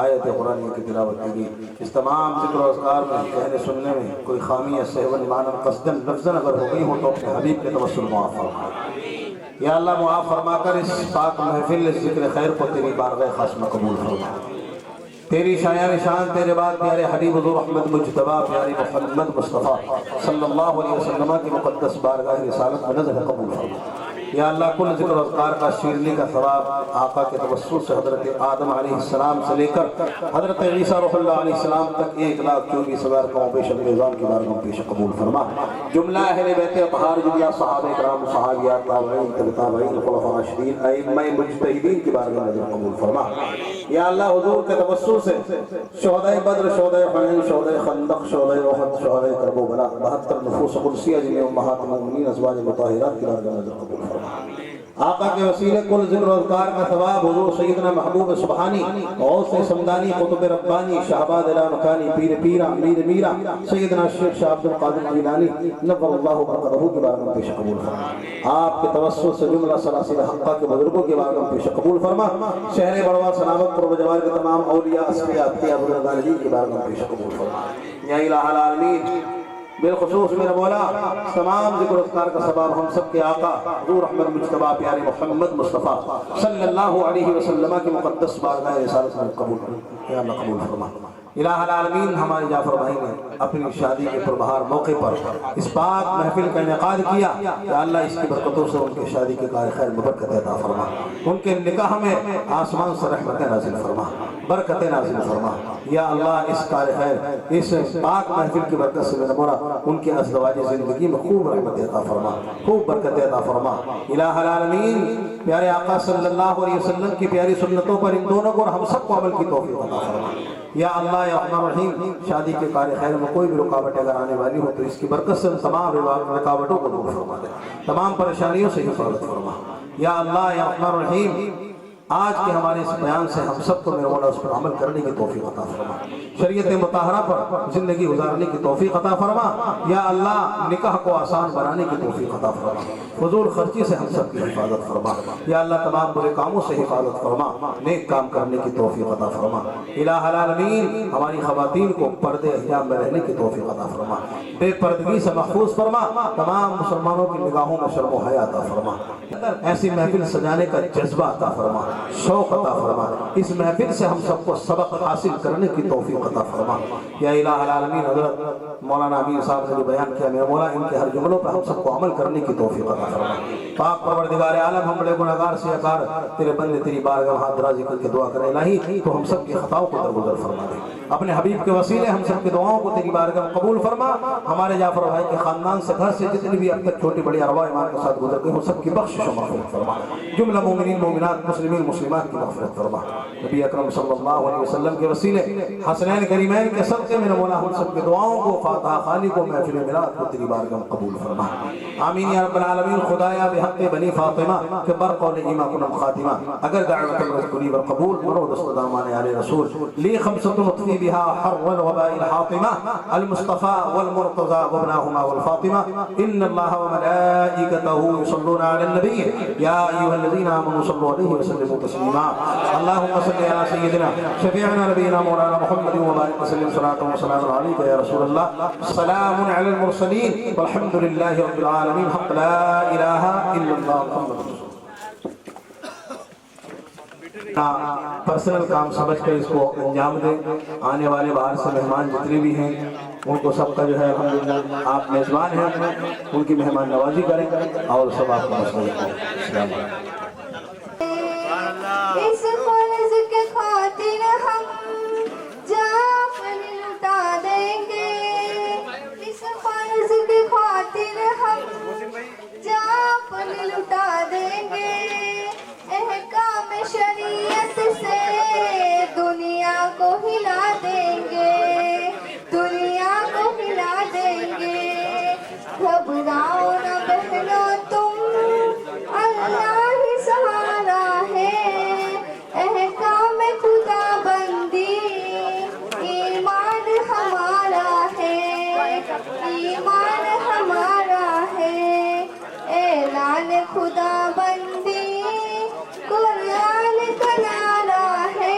आयत कुरान की तिलावत की गई। इस तमाम ज़िक्र और अज़कार में कहने सुनने में कोई खामी या सहवन मानन क़स्दन लफ्ज़न अगर हो गई हो तो अपने हबीब के तवस्सुल मुआफ़ फरमा। या अल्लाह मुआफ़ फरमा कर इस पाक महफिल इस ज़िक्र खैर को तेरी बारगाह ख़ास में कबूल फरमा। तेरी शायान शान तेरे बाद प्यारे हबीब हुज़ूर अहमद मुज्तबा प्यारे मोहम्मद मुस्तफ़ा सल्लल्लाहु अलैहि वसल्लम की मुक़द्दस बारगाह रिसालत में नज़र कबूल फरमा। या अल्लाह कुल ज़िक्र और अज़कार का शीरनी का सवाब आका के तवस्सुल से हज़रत आदम अलैहिस्सलाम से लेकर हज़रत ईसा रूहुल्लाह अलैहिस्सलाम तक 1,24,000 कौम पेश निज़ाम की बारगाह में पेश कबूल फरमा। जुमला अहले बैत अतहार जुमला सहाबा किराम सहाबियात ताबईन तबताबईन खुलफा राशिदीन अइम्मा मुज्तहिदीन की बारगाह में कबूल फरमा। या अल्लाह हुजूर के तवस्सुल से शुहदाए बद्र शुहदाए हुनैन शुहदाए खंदक शुहदाए उहद शुहदाए करबला 72 नफूस कुदसिया जिन्हें उम्महातुल मोमिनीन अज़वाज मुताहिरात की बारगाह में कबूल फरमा। आका के वसीले कुल ज़िक्र और अज़कार का सवाब हुज़ूर सैयदना महबूब सुब्हानी और से समदानी कुतुब रब्बानी शहबाद मकानी पीर पीरा मीर मीरा सैयदना शेख शाह अब्दुल कादिर जिलानी नव्वरल्लाहु बरकतहू की बारगाह में पेश कबूल फरमा। आपके तवस्सुल से जुमला सलासिल हक़्क़ा के बुजुर्गों की बारगाह में पेश कबूल फरमा। शहर बड़वा सलामत पुर जवार के तमाम औलिया असफिया अतिया बुजुर्गान जी की बारगाह में पेश कबूल फरमा। या इलाहुल आलमीन बिलखुसूस मेरा मौला तमाम ज़िक्र अज़कार का सबाब हम सब के आका हुज़ूर अहमद मुज्तबा प्यारे मोहम्मद मुस्तफ़ा सल्लल्लाहु अलैहि वसल्लम की मुक़द्दस बारगाह रिसालत में कबूल या अल्लाह कबूल फरमा। इलाहुल आलमीन हमारे जाफर भाई ने अपनी शादी के पुरबहार मौके पर इस पाक महफिल का इनेकाद किया। या अल्लाह इसकी बरकतों से उनकी शादी के कार खैर में बरकत अता फरमा। उनके निकाह में आसमान से रहमतें नाज़िल फरमा, बरकतें नाज़िल फरमा। या अल्लाह इस कार खैर इस पाक महफिल की बरकत से मेरा मौला उनके अज़दवाजी ज़िंदगी में खूब रहमतें अता फरमा, खूब बरकतें अता फरमा। इलाहुल आलमीन प्यारे आका सल्लल्लाहु अलैहि वसल्लम की प्यारी सुन्नतों पर इन दोनों को और हम सबको अमल की तौफीक अता फरमा। या अल्लाह या रहमान रहीम शादी के कार्य खैर में कोई भी रुकावट अगर आने वाली हो तो इसकी बरकत से तमाम रुकावटों को दूर फरमा दे, तमाम परेशानियों से हिफाजत फरमा। या अल्लाह या रहमान रहीम आज के हमारे इस बयान से हम सबको मेरे मौला उस पर अमल करने की तौफीक अता फरमा, शरीयत मुताहरा पर जिंदगी गुजारने की तौफीक अता फरमा। या अल्लाह निकाह को आसान बनाने की तौफीक अता फरमा, फजूल खर्ची से हम सब की हिफाजत फरमा। या अल्लाह तमाम बुरे कामों से हिफाजत फरमा, नेक काम करने की तौफीक अता फरमा। इलाहुल आलमीन हमारी खवातीन को पर्दे हिजाब में रहने की तौफीक अता फरमा, बेपर्दगी से महफूज फरमा, तमाम मुसलमानों की निगाहों में शर्म व हया अता फरमा। ऐसी महफिल सजाने का जज्बा अता फरमा, शौक अता फरमा। इस महफिल से हम सबको सबक हासिल करने की तौफीक अता फरमा। या इलाहुल आलमीन हज़रत मौलाना अमीर साहब ने जो बयान किया मेरा मौला इनके हर जुमलों पर हम सबको अमल करने की तौफीक अता फरमा। पाक परवरदिगार आलम हम बड़े गुनहगार से अकार तेरे बंदे तेरी बारगाह हाथ दराज़ी करके दुआ करें इलाही तो हम सब की खताओं को दरगुजर फरमा दे। अपने हबीब के वसीले हम सब की दुआओं को तेरी बारगाह में कबूल फरमा। हमारे जाफर भाई के खानदान से घर से जितनी भी अब तक छोटी बड़ी अरवा ईमान के साथ गुजर गई हो सबकी बख्शिश और मग़फ़िरत फरमा। जुमला मोमिनीन मोमिनात मुस्लिमीन मुस्लिमात की मग़फ़िरत फरमा। नबी अकरम सल्लल्लाहु अलैहि वसल्लम के वसीले हसनैन करीमैन के सदक़े में मौला हम सब की दुआओं को फातिहा खानी को महफिल मिलाद को तेरी बारगाह में कबूल फरमा। आमीन या रब्बल आलमीन। खुदाया बिहक़्क़ि बनी फातिमा के बरक़ौल ईमा खातिमा अगर दावत रसूली व कबूल मनो दस्तदामान आले रसूल ली खमसतुन उतफ़ी बिहा हर्रल वबाइल हातिमा अल मुस्तफ़ा वल मुर्तज़ा व इब्नाहुमा वल फातिमा इन्नल्लाह व मलाइकतहू युसल्लूना अलन नबी या अय्युहल्लज़ीना आमनू सल्लु अलैहि व सल्लिमू तस्लीमा। अल्लाहुम्मा सल्लि अला सय्यिदिना शफ़ीअना नबीना मौलाना मुहम्मदिन व बारिक वसल्लिम सलातन व सलामुन अलैका या रसूलल्लाह सलामुन अलल मुरसलीन वल्हम्दुलिल्लाहि रब्बिल आलमीन। हक़ ला इलाहा इल्लल्लाह मुहम्मदुर रसूलुल्लाह। पर्सनल काम समझकर इसको अंजाम दें। आने वाले बाहर से मेहमान जितने भी हैं उनको सबका जो है अल्हम्दुलिल्लाह आप मेज़बान हैं उनकी मेहमान नवाजी करें और सब आपको मसरूफ़ करें। इस फर्ज के खातिर हम जान लुटा देंगे, इस फर्ज के खातिर हम जान लुटा देंगे। अहकाम शरीयत से दुनिया को हिला देंगे, दुनिया को हिला देंगे। घबराओ न बहनो तुम अल्लाह ही सहारा है। अहकाम खुदा बंदी ईमान हमारा है, ईमान हमारा है। ऐलान खुदा बंदी कुरान का नारा है।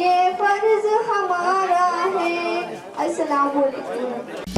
ये फर्ज हमारा है। अस्सलाम वालेकुम।